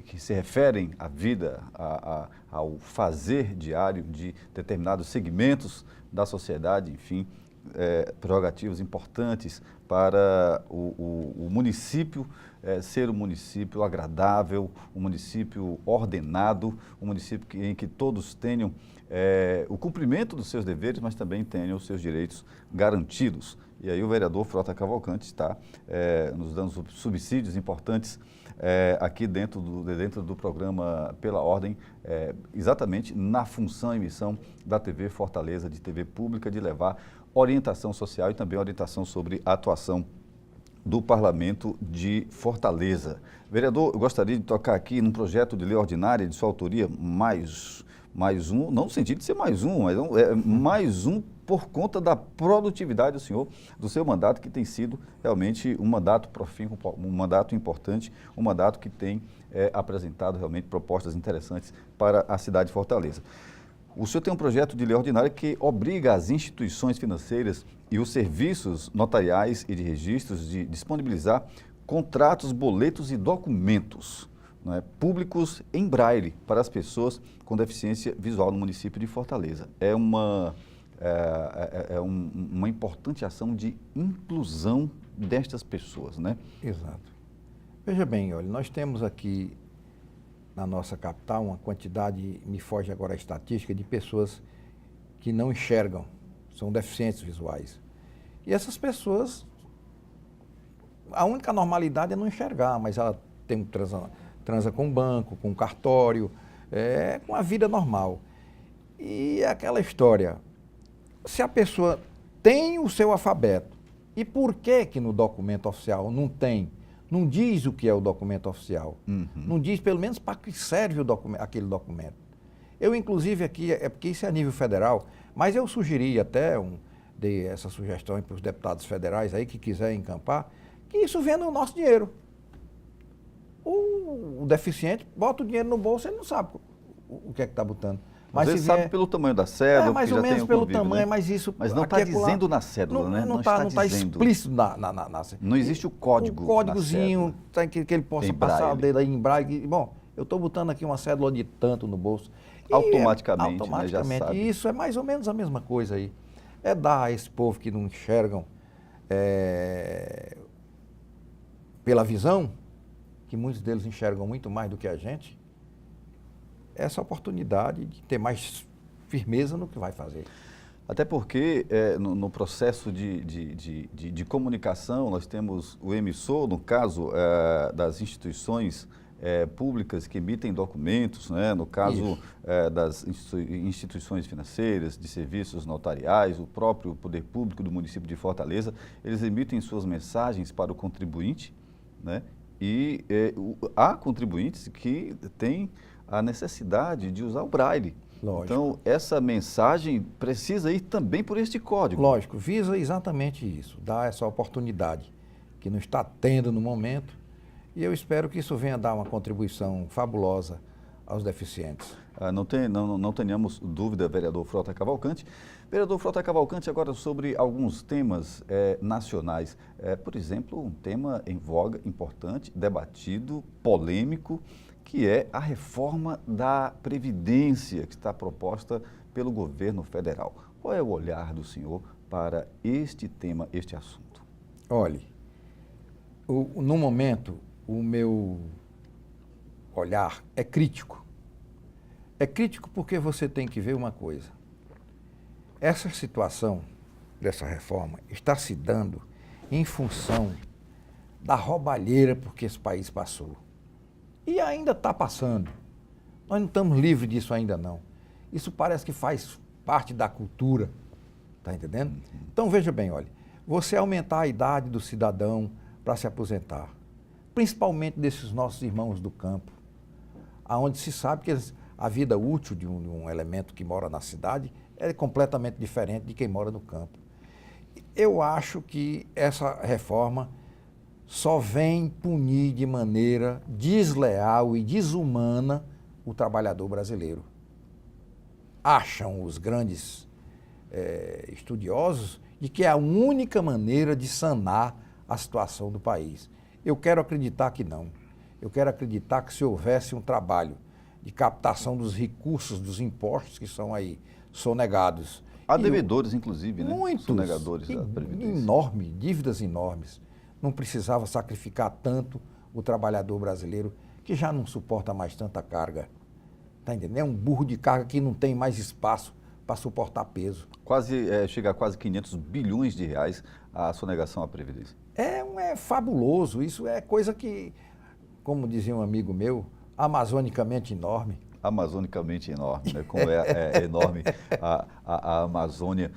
que se referem à vida, ao fazer diário de determinados segmentos da sociedade, enfim, prerrogativas importantes para o município ser um município agradável, um município ordenado, um município em que todos tenham o cumprimento dos seus deveres, mas também tenham os seus direitos garantidos. E aí o vereador Frota Cavalcante está nos dando subsídios importantes aqui dentro do programa Pela Ordem, exatamente na função e missão da TV Fortaleza, de TV pública, de levar orientação social e também orientação sobre a atuação do Parlamento de Fortaleza. Vereador, eu gostaria de tocar aqui num projeto de lei ordinária de sua autoria, mais um, não no sentido de ser mais um, mas mais um por conta da produtividade do senhor, do seu mandato, que tem sido realmente um mandato profícuo, um mandato importante, um mandato que tem apresentado realmente propostas interessantes para a cidade de Fortaleza. O senhor tem um projeto de lei ordinária que obriga as instituições financeiras e os serviços notariais e de registros de disponibilizar contratos, boletos e documentos, né, públicos em braille para as pessoas com deficiência visual no município de Fortaleza. É uma importante ação de inclusão destas pessoas, né? Exato. Veja bem, olha, nós temos aqui na nossa capital uma quantidade, me foge agora a estatística, de pessoas que não enxergam, são deficientes visuais. E essas pessoas, a única normalidade é não enxergar, mas ela tem transa com o banco, com o cartório, com a vida normal. E aquela história, se a pessoa tem o seu alfabeto, e por que no documento oficial não tem? Não diz o que é o documento oficial. Uhum. Não diz, pelo menos, para que serve aquele documento. Eu, inclusive, aqui, porque isso é a nível federal, mas eu sugeri até, dei essa sugestão para os deputados federais aí que quiserem encampar, que isso venha no nosso dinheiro. O deficiente bota o dinheiro no bolso, ele não sabe o que é que está botando. Mas você sabe pelo tamanho da cédula, mais ou menos pelo tamanho, né? Mas isso... Mas não está dizendo na cédula, né? Não está explícito na Não existe o código. O códigozinho que ele possa passar o dedo aí em braille. Bom, eu estou botando aqui uma cédula de tanto no bolso. Automaticamente, né? Já sabe. E isso é mais ou menos a mesma coisa aí. É dar a esse povo que não enxergam pela visão, que muitos deles enxergam muito mais do que a gente, essa oportunidade de ter mais firmeza no que vai fazer. Até porque no processo de comunicação nós temos o emissor, no caso das instituições públicas que emitem documentos, né? No caso das instituições financeiras, de serviços notariais, o próprio poder público do município de Fortaleza, eles emitem suas mensagens para o contribuinte, né? E há contribuintes que têm a necessidade de usar o braille. Lógico. Então, essa mensagem precisa ir também por este código. Lógico, visa exatamente isso, dar essa oportunidade que não está tendo no momento, e eu espero que isso venha dar uma contribuição fabulosa aos deficientes. Não tenhamos dúvida, vereador Frota Cavalcante. Vereador Frota Cavalcante, agora sobre alguns temas nacionais. Por exemplo, um tema em voga, importante, debatido, polêmico, que é a reforma da Previdência que está proposta pelo governo federal. Qual é o olhar do senhor para este tema, este assunto? Olhe, no momento, o meu olhar é crítico. É crítico porque você tem que ver uma coisa. Essa situação dessa reforma está se dando em função da roubalheira por que esse país passou. E ainda está passando. Nós não estamos livres disso ainda não. Isso parece que faz parte da cultura, está entendendo? Então veja bem, olha, você aumentar a idade do cidadão para se aposentar, principalmente desses nossos irmãos do campo, aonde se sabe que a vida útil de um elemento que mora na cidade é completamente diferente de quem mora no campo. Eu acho que essa reforma só vem punir de maneira desleal e desumana o trabalhador brasileiro. Acham os grandes estudiosos de que é a única maneira de sanar a situação do país. Eu quero acreditar que não. Eu quero acreditar que se houvesse um trabalho de captação dos recursos dos impostos que são aí sonegados. Há devedores, inclusive, né? Muitos. Sonegadores da Previdência. Enorme, dívidas enormes. Não precisava sacrificar tanto o trabalhador brasileiro, que já não suporta mais tanta carga. Está entendendo? É um burro de carga que não tem mais espaço para suportar peso. Chega a quase 500 bilhões de reais a sonegação à Previdência. É fabuloso. Isso é coisa que, como dizia um amigo meu, amazonicamente enorme. Amazonicamente enorme, né? Como é enorme a Amazônia.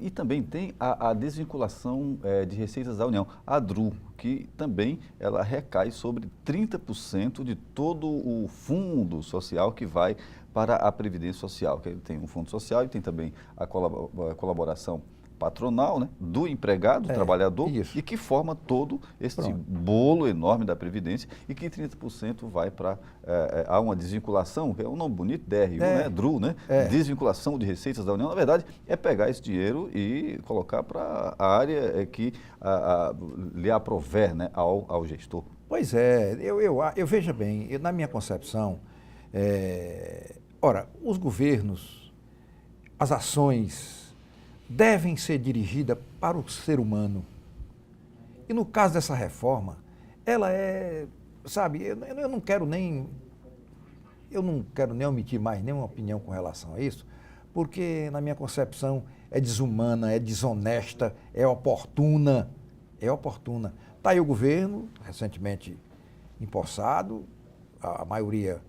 E também tem a desvinculação de receitas da União, a DRU, que também ela recai sobre 30% de todo o fundo social que vai para a Previdência Social. Que tem um fundo social e tem também a colaboração patronal, né, do empregado, do trabalhador, isso. E que forma todo esse bolo enorme da Previdência e que 30% vai para... há uma desvinculação, que é um nome bonito, DRU, né, DRU, né? Desvinculação de receitas da União. Na verdade, é pegar esse dinheiro e colocar para a área que lhe aprover, né, ao gestor. Pois é, eu veja bem, na minha concepção, ora, os governos, as ações devem ser dirigidas para o ser humano. E no caso dessa reforma, ela sabe, eu não quero nem omitir mais nenhuma opinião com relação a isso, porque na minha concepção é desumana, é desonesta, é oportuna. Está aí o governo, recentemente empossado, a maioria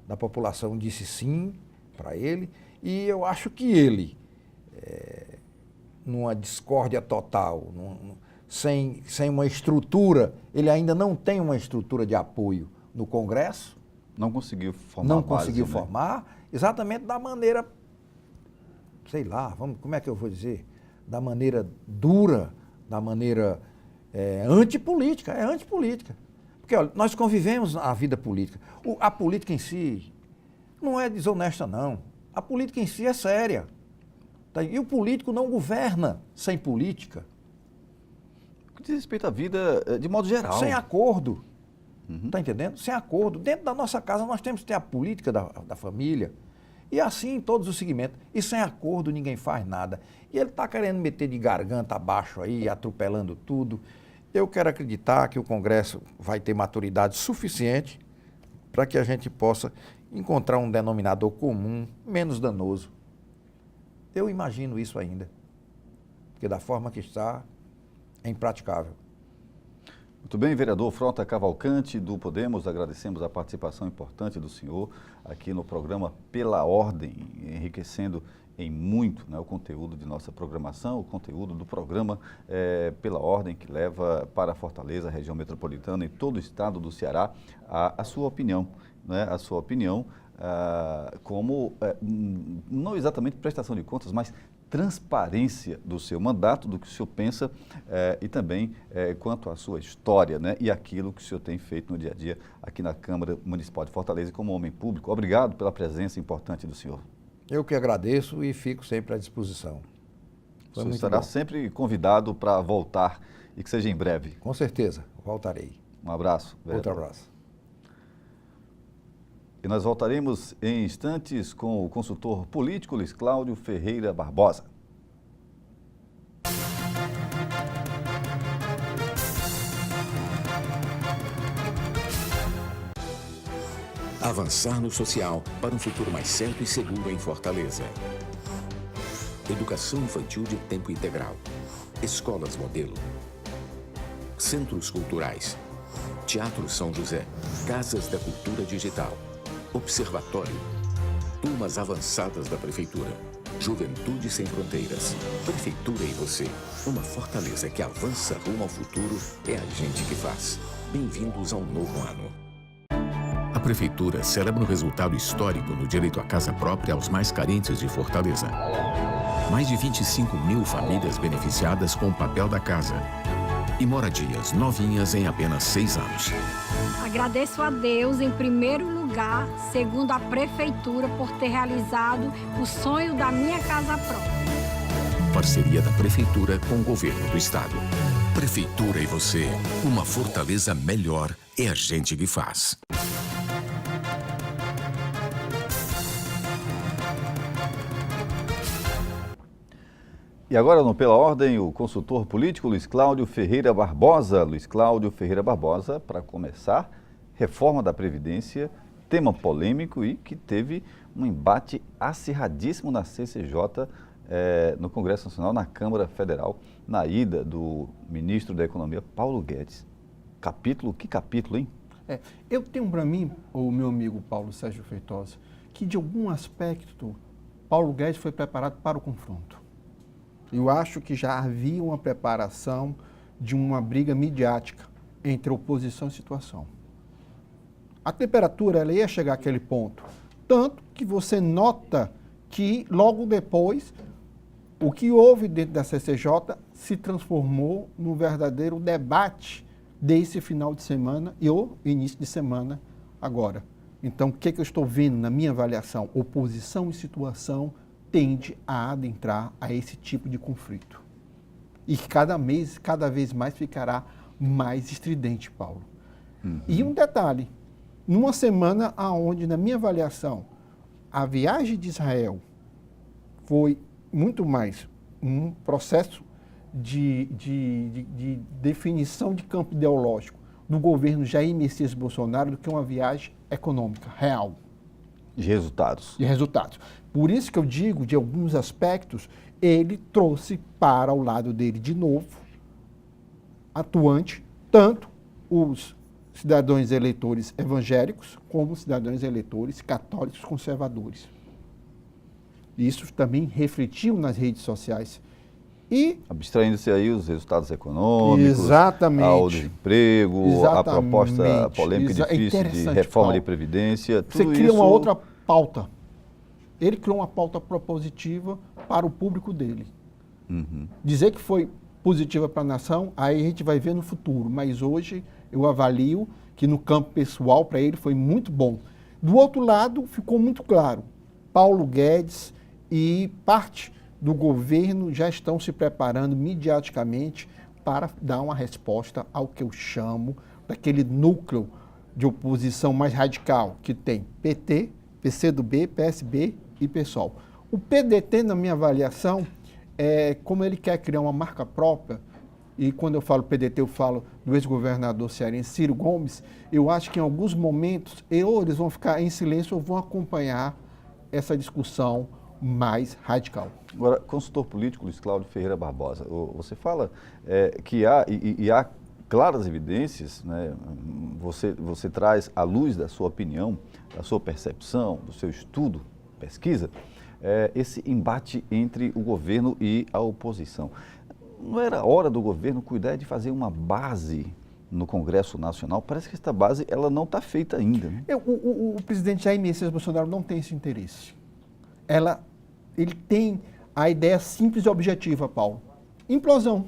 da população disse sim para ele, e eu acho que ele, numa discórdia total, sem uma estrutura, ele ainda não tem uma estrutura de apoio no Congresso. Não conseguiu formar. Não conseguiu formar, exatamente da maneira, sei lá, como é que eu vou dizer? Da maneira dura, da maneira antipolítica, é antipolítica. Porque olha, nós convivemos na vida política. A política em si não é desonesta, não. A política em si é séria. Tá? E o político não governa sem política. Diz respeito à vida de modo geral. Sem acordo. Está entendendo? Sem acordo. Dentro da nossa casa nós temos que ter a política da família. E assim em todos os segmentos. E sem acordo ninguém faz nada. E ele está querendo meter de garganta abaixo aí, atropelando tudo. Eu quero acreditar que o Congresso vai ter maturidade suficiente para que a gente possa encontrar um denominador comum menos danoso. Eu imagino isso ainda, porque da forma que está, é impraticável. Muito bem, vereador Frota Cavalcante, do Podemos, agradecemos a participação importante do senhor aqui no programa Pela Ordem, enriquecendo em muito, né, o conteúdo de nossa programação, o conteúdo do programa Pela Ordem, que leva para Fortaleza, região metropolitana e todo o estado do Ceará a sua opinião, né, a sua opinião como, não exatamente prestação de contas, mas transparência do seu mandato, do que o senhor pensa e também quanto à sua história, né, e aquilo que o senhor tem feito no dia a dia aqui na Câmara Municipal de Fortaleza como homem público. Obrigado pela presença importante do senhor. Eu que agradeço e fico sempre à disposição. O senhor estará sempre convidado para voltar e que seja em breve. Com certeza, voltarei. Um abraço, vereador. Outro abraço. E nós voltaremos em instantes com o consultor político Luiz Cláudio Ferreira Barbosa. Avançar no social para um futuro mais certo e seguro em Fortaleza. Educação infantil de tempo integral. Escolas modelo. Centros culturais. Teatro São José. Casas da Cultura Digital. Observatório. Turmas avançadas da Prefeitura. Juventude Sem Fronteiras. Prefeitura e você. Uma Fortaleza que avança rumo ao futuro é a gente que faz. Bem-vindos ao novo ano. A Prefeitura celebra um resultado histórico no direito à casa própria aos mais carentes de Fortaleza. Mais de 25 mil famílias beneficiadas com o papel da casa. E moradias novinhas em apenas 6 anos. Agradeço a Deus, em primeiro lugar, segundo a Prefeitura, por ter realizado o sonho da minha casa própria. Parceria da Prefeitura com o Governo do Estado. Prefeitura e você. Uma Fortaleza melhor é a gente que faz. E agora, no Pela Ordem, o consultor político Luiz Cláudio Ferreira Barbosa. Luiz Cláudio Ferreira Barbosa, para começar, reforma da Previdência, tema polêmico e que teve um embate acirradíssimo na CCJ, no Congresso Nacional, na Câmara Federal, na ida do ministro da Economia, Paulo Guedes. Que capítulo, hein? Eu tenho para mim, o meu amigo Paulo Sérgio Feitosa, que de algum aspecto, Paulo Guedes foi preparado para o confronto. Eu acho que já havia uma preparação de uma briga midiática entre oposição e situação. A temperatura ela ia chegar àquele ponto, tanto que você nota que logo depois o que houve dentro da CCJ se transformou num verdadeiro debate desse final de semana e o início de semana agora. Então, o que eu estou vendo na minha avaliação? Oposição e situação tende a adentrar a esse tipo de conflito. E cada vez mais ficará mais estridente, Paulo. E um detalhe, numa semana onde, na minha avaliação, a viagem de Israel foi muito mais um processo de definição de campo ideológico do governo Jair Messias Bolsonaro do que uma viagem econômica, real. De resultados. De resultados. Por isso que eu digo, de alguns aspectos, ele trouxe para o lado dele, de novo, atuante, tanto os cidadãos eleitores evangélicos, como os cidadãos eleitores católicos conservadores. Isso também refletiu nas redes sociais. E abstraindo-se aí os resultados econômicos, exatamente, ao desemprego, exatamente, a proposta polêmica e difícil de reforma de Previdência. Você cria uma outra pauta. Ele criou uma pauta propositiva para o público dele. Dizer que foi positiva para a nação, aí a gente vai ver no futuro. Mas hoje eu avalio que no campo pessoal, para ele, foi muito bom. Do outro lado, ficou muito claro. Paulo Guedes e parte do governo já estão se preparando midiaticamente para dar uma resposta ao que eu chamo daquele núcleo de oposição mais radical que tem PT, PCdoB, PSB e PSOL. O PDT, na minha avaliação, como ele quer criar uma marca própria, e quando eu falo PDT, eu falo do ex-governador cearense Ciro Gomes, eu acho que em alguns momentos ou eles vão ficar em silêncio ou vão acompanhar essa discussão mais radical. Agora, consultor político Luiz Cláudio Ferreira Barbosa, você fala que há claras evidências, né? Você traz à luz da sua opinião, da sua percepção, do seu estudo, pesquisa, esse embate entre o governo e a oposição. Não era hora do governo cuidar de fazer uma base no Congresso Nacional? Parece que essa base ela não está feita ainda. Né? O presidente Jair Messias Bolsonaro não tem esse interesse. Ele tem a ideia simples e objetiva, Paulo. Implosão.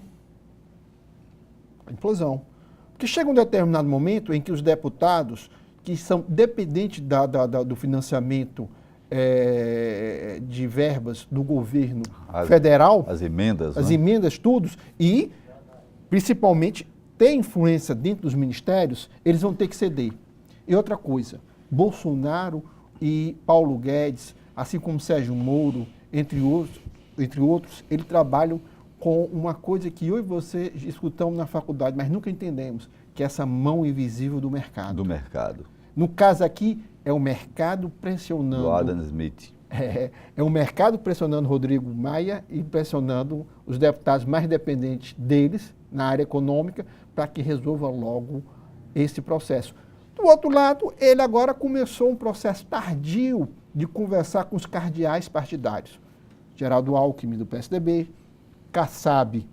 Implosão. Porque chega um determinado momento em que os deputados, que são dependentes do financiamento de verbas do governo federal, as emendas, as né? emendas, tudo, e principalmente tem influência dentro dos ministérios, eles vão ter que ceder. E outra coisa, Bolsonaro e Paulo Guedes, assim como Sérgio Moro, entre outros, eles trabalham com uma coisa que eu e você escutamos na faculdade, mas nunca entendemos, que é essa mão invisível do mercado. Do mercado. No caso aqui, é o mercado pressionando... Do Adam Smith. É o mercado pressionando Rodrigo Maia e pressionando os deputados mais dependentes deles, na área econômica, para que resolva logo esse processo. Do outro lado, ele agora começou um processo tardio de conversar com os cardeais partidários. Geraldo Alckmin, do PSDB, Kassab,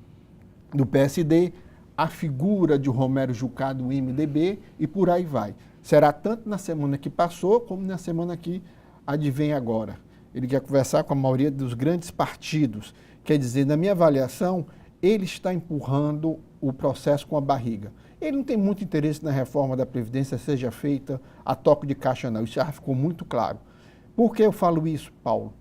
do PSD, a figura de Romero Jucá, do MDB, e por aí vai. Será tanto na semana que passou, como na semana que advém agora. Ele quer conversar com a maioria dos grandes partidos. Quer dizer, na minha avaliação, ele está empurrando o processo com a barriga. Ele não tem muito interesse na reforma da Previdência seja feita a toque de caixa, não. Isso já ficou muito claro. Por que eu falo isso, Paulo?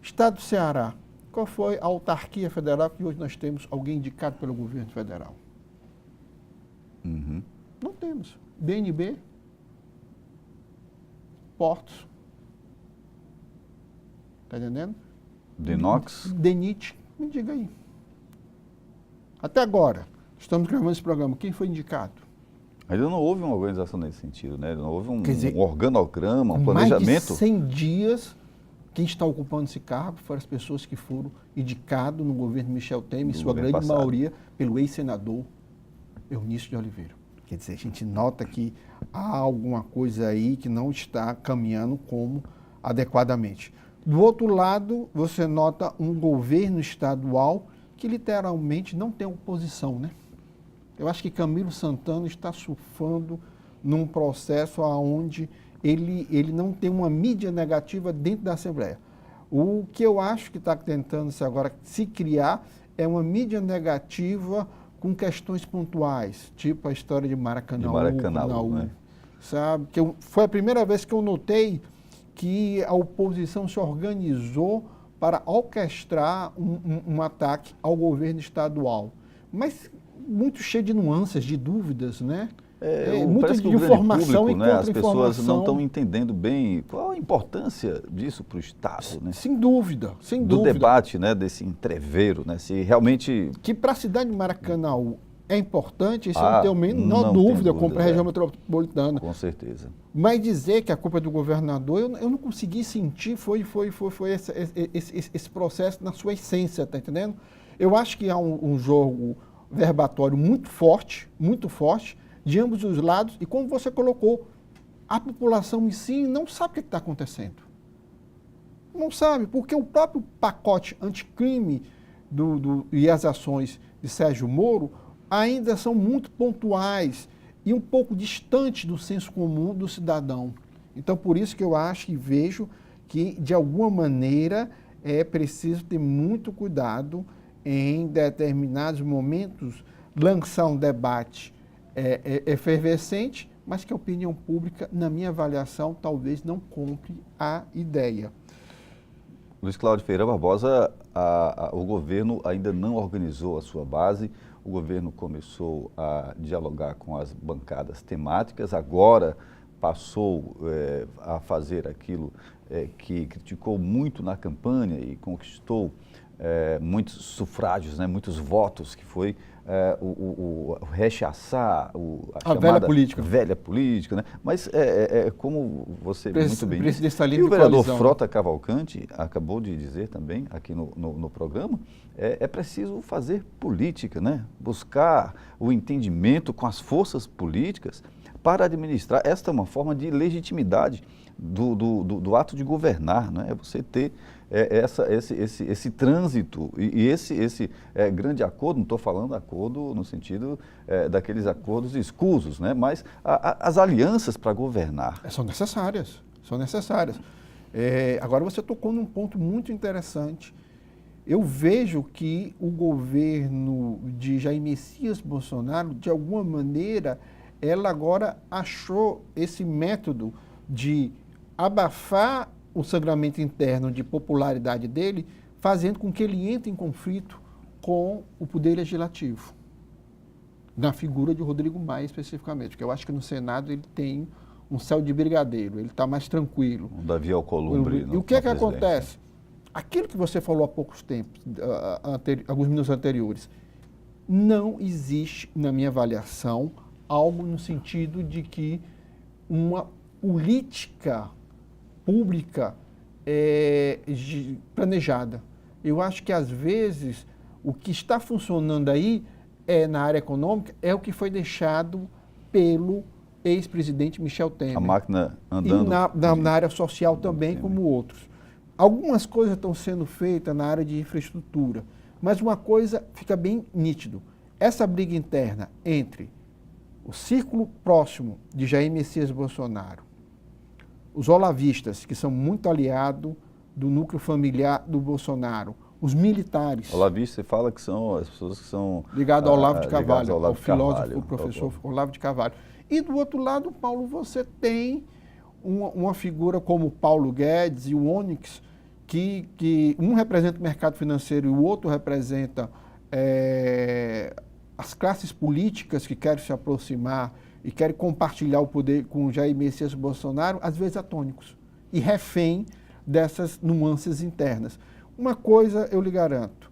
Estado do Ceará. Qual foi a autarquia federal que hoje nós temos alguém indicado pelo governo federal? Uhum. Não temos. BNB, Portos. Está entendendo? Denox? DENIT. Me diga aí. Até agora, estamos gravando esse programa. Quem foi indicado? Ainda não houve uma organização nesse sentido, né? Não houve um dizer, organograma, um planejamento. Mais de 100 dias, quem está ocupando esse cargo foram as pessoas que foram indicadas no governo Michel Temer, em sua grande maioria, pelo ex-senador Eunício de Oliveira. Quer dizer, a gente nota que há alguma coisa aí que não está caminhando como adequadamente. Do outro lado, você nota um governo estadual que literalmente não tem oposição, né? Eu acho que Camilo Santana está surfando num processo onde ele não tem uma mídia negativa dentro da Assembleia. O que eu acho que está tentando agora se criar é uma mídia negativa com questões pontuais, tipo a história de Maracanaú, né? Sabe? Foi a primeira vez que eu notei que a oposição se organizou para orquestrar um ataque ao governo estadual. Mas muito cheio de nuances, de dúvidas, né? Muita de informação e né? contra-informação. As pessoas não estão entendendo bem qual a importância disso para o Estado, né? Sem dúvida, sem do dúvida. Do debate, né? Desse entreveiro, né? Se realmente... Que para a cidade de Maracanaú é importante, isso eu não tenho a menor dúvida, como para a região metropolitana. Com certeza. Mas dizer que a culpa é do governador, eu não consegui sentir, foi esse processo na sua essência, tá entendendo? Eu acho que há um jogo verbatório muito forte, de ambos os lados, e como você colocou, a população em si não sabe o que está acontecendo. Não sabe, porque o próprio pacote anticrime e as ações de Sérgio Moro ainda são muito pontuais e um pouco distantes do senso comum do cidadão. Então, por isso que eu acho e vejo que, de alguma maneira, é preciso ter muito cuidado em determinados momentos, lançar um debate efervescente, mas que a opinião pública, na minha avaliação, talvez não compre a ideia. Luiz Cláudio Ferreira Barbosa, o governo ainda não organizou a sua base, o governo começou a dialogar com as bancadas temáticas, agora passou a fazer aquilo que criticou muito na campanha e conquistou muitos sufrágios, né, muitos votos, que foi o rechaçar a velha política. Velha política, né? Mas como você muito bem disse, e o de vereador coalizão. Frota Cavalcante acabou de dizer também aqui no programa, é preciso fazer política, né? Buscar o entendimento com as forças políticas para administrar. Esta é uma forma de legitimidade do ato de governar, né? É você ter esse trânsito e esse grande acordo. Não estou falando acordo no sentido daqueles acordos escusos, né? Mas as alianças para governar. São necessárias, são necessárias. Agora você tocou num ponto muito interessante. Eu vejo que o governo de Jair Messias Bolsonaro, de alguma maneira, ela agora achou esse método de abafar o sangramento interno de popularidade dele, fazendo com que ele entre em conflito com o poder legislativo, na figura de Rodrigo Maia especificamente, porque eu acho que no Senado ele tem um céu de brigadeiro, ele está mais tranquilo. O Davi Alcolumbre. E o que é que acontece? Aquilo que você falou há poucos tempos, alguns minutos anteriores, não existe, na minha avaliação, algo no sentido de que uma política pública planejada. Eu acho que, às vezes, o que está funcionando aí na área econômica é o que foi deixado pelo ex-presidente Michel Temer. A máquina andando. E na área social também, como outros. Algumas coisas estão sendo feitas na área de infraestrutura, mas uma coisa fica bem nítido. Essa briga interna entre o círculo próximo de Jair Messias Bolsonaro, os olavistas, que são muito aliados do núcleo familiar do Bolsonaro, os militares. Olavista, você fala que são as pessoas que são ligadas ao Olavo de Carvalho, ao filósofo, o professor Olavo de Carvalho. E do outro lado, Paulo, você tem uma figura como o Paulo Guedes e o Onyx, que um representa o mercado financeiro e o outro representa as classes políticas que querem se aproximar e querem compartilhar o poder com Jair Messias Bolsonaro, às vezes atônicos e refém dessas nuances internas. Uma coisa eu lhe garanto,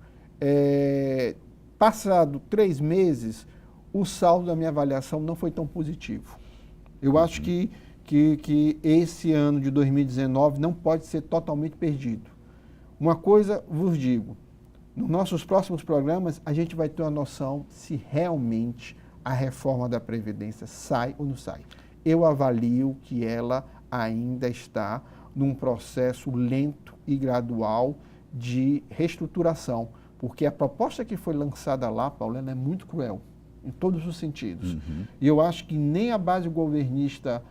passado 3 meses, o saldo da minha avaliação não foi tão positivo. Eu acho que esse ano de 2019 não pode ser totalmente perdido. Uma coisa vos digo, nos nossos próximos programas a gente vai ter uma noção se realmente a reforma da Previdência sai ou não sai. Eu avalio que ela ainda está num processo lento e gradual de reestruturação, porque a proposta que foi lançada lá, Paulo, ela é muito cruel, em todos os sentidos. Uhum. E eu acho que nem a base governista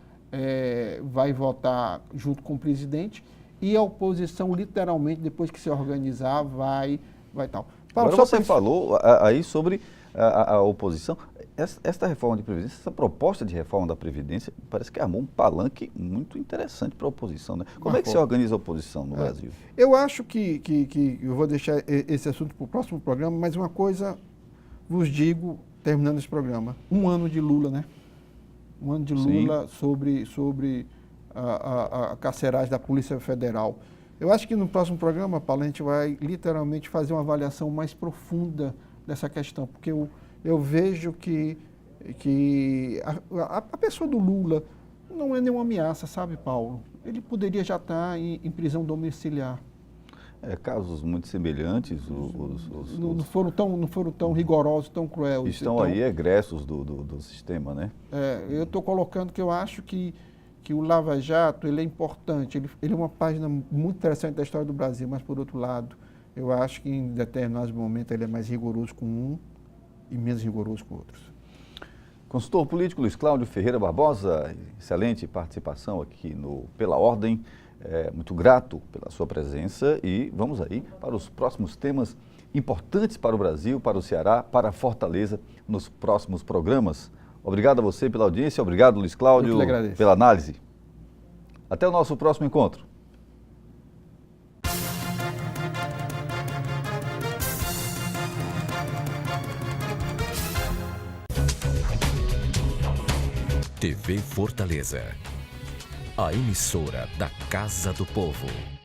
vai votar junto com o presidente e a oposição, literalmente, depois que se organizar, vai tal. Paulo, agora você falou aí sobre a oposição. Esta reforma de Previdência, essa proposta de reforma da Previdência, parece que armou um palanque muito interessante para a oposição, né? Como é que se organiza a oposição no Brasil? Eu acho que eu vou deixar esse assunto para o próximo programa, mas uma coisa vos digo, terminando esse programa, 1 ano de Lula, né? 1 ano de Lula sobre a carceragem da Polícia Federal. Eu acho que no próximo programa, Paulo, a gente vai literalmente fazer uma avaliação mais profunda dessa questão, porque eu vejo que a pessoa do Lula não é nenhuma ameaça, sabe, Paulo? Ele poderia já estar em prisão domiciliar. Casos muito semelhantes, não foram tão rigorosos, tão cruéis. Estão então, aí egressos do sistema, né? Eu estou colocando que eu acho que o Lava Jato ele é importante, ele é uma página muito interessante da história do Brasil, mas, por outro lado, eu acho que em determinados momentos ele é mais rigoroso com um e menos rigoroso com outros. Consultor político Luiz Cláudio Ferreira Barbosa, excelente participação aqui no Pela Ordem, muito grato pela sua presença e vamos aí para os próximos temas importantes para o Brasil, para o Ceará, para Fortaleza, nos próximos programas. Obrigado a você pela audiência, obrigado Luiz Cláudio pela análise. Até o nosso próximo encontro. TV Fortaleza. a emissora da Casa do Povo.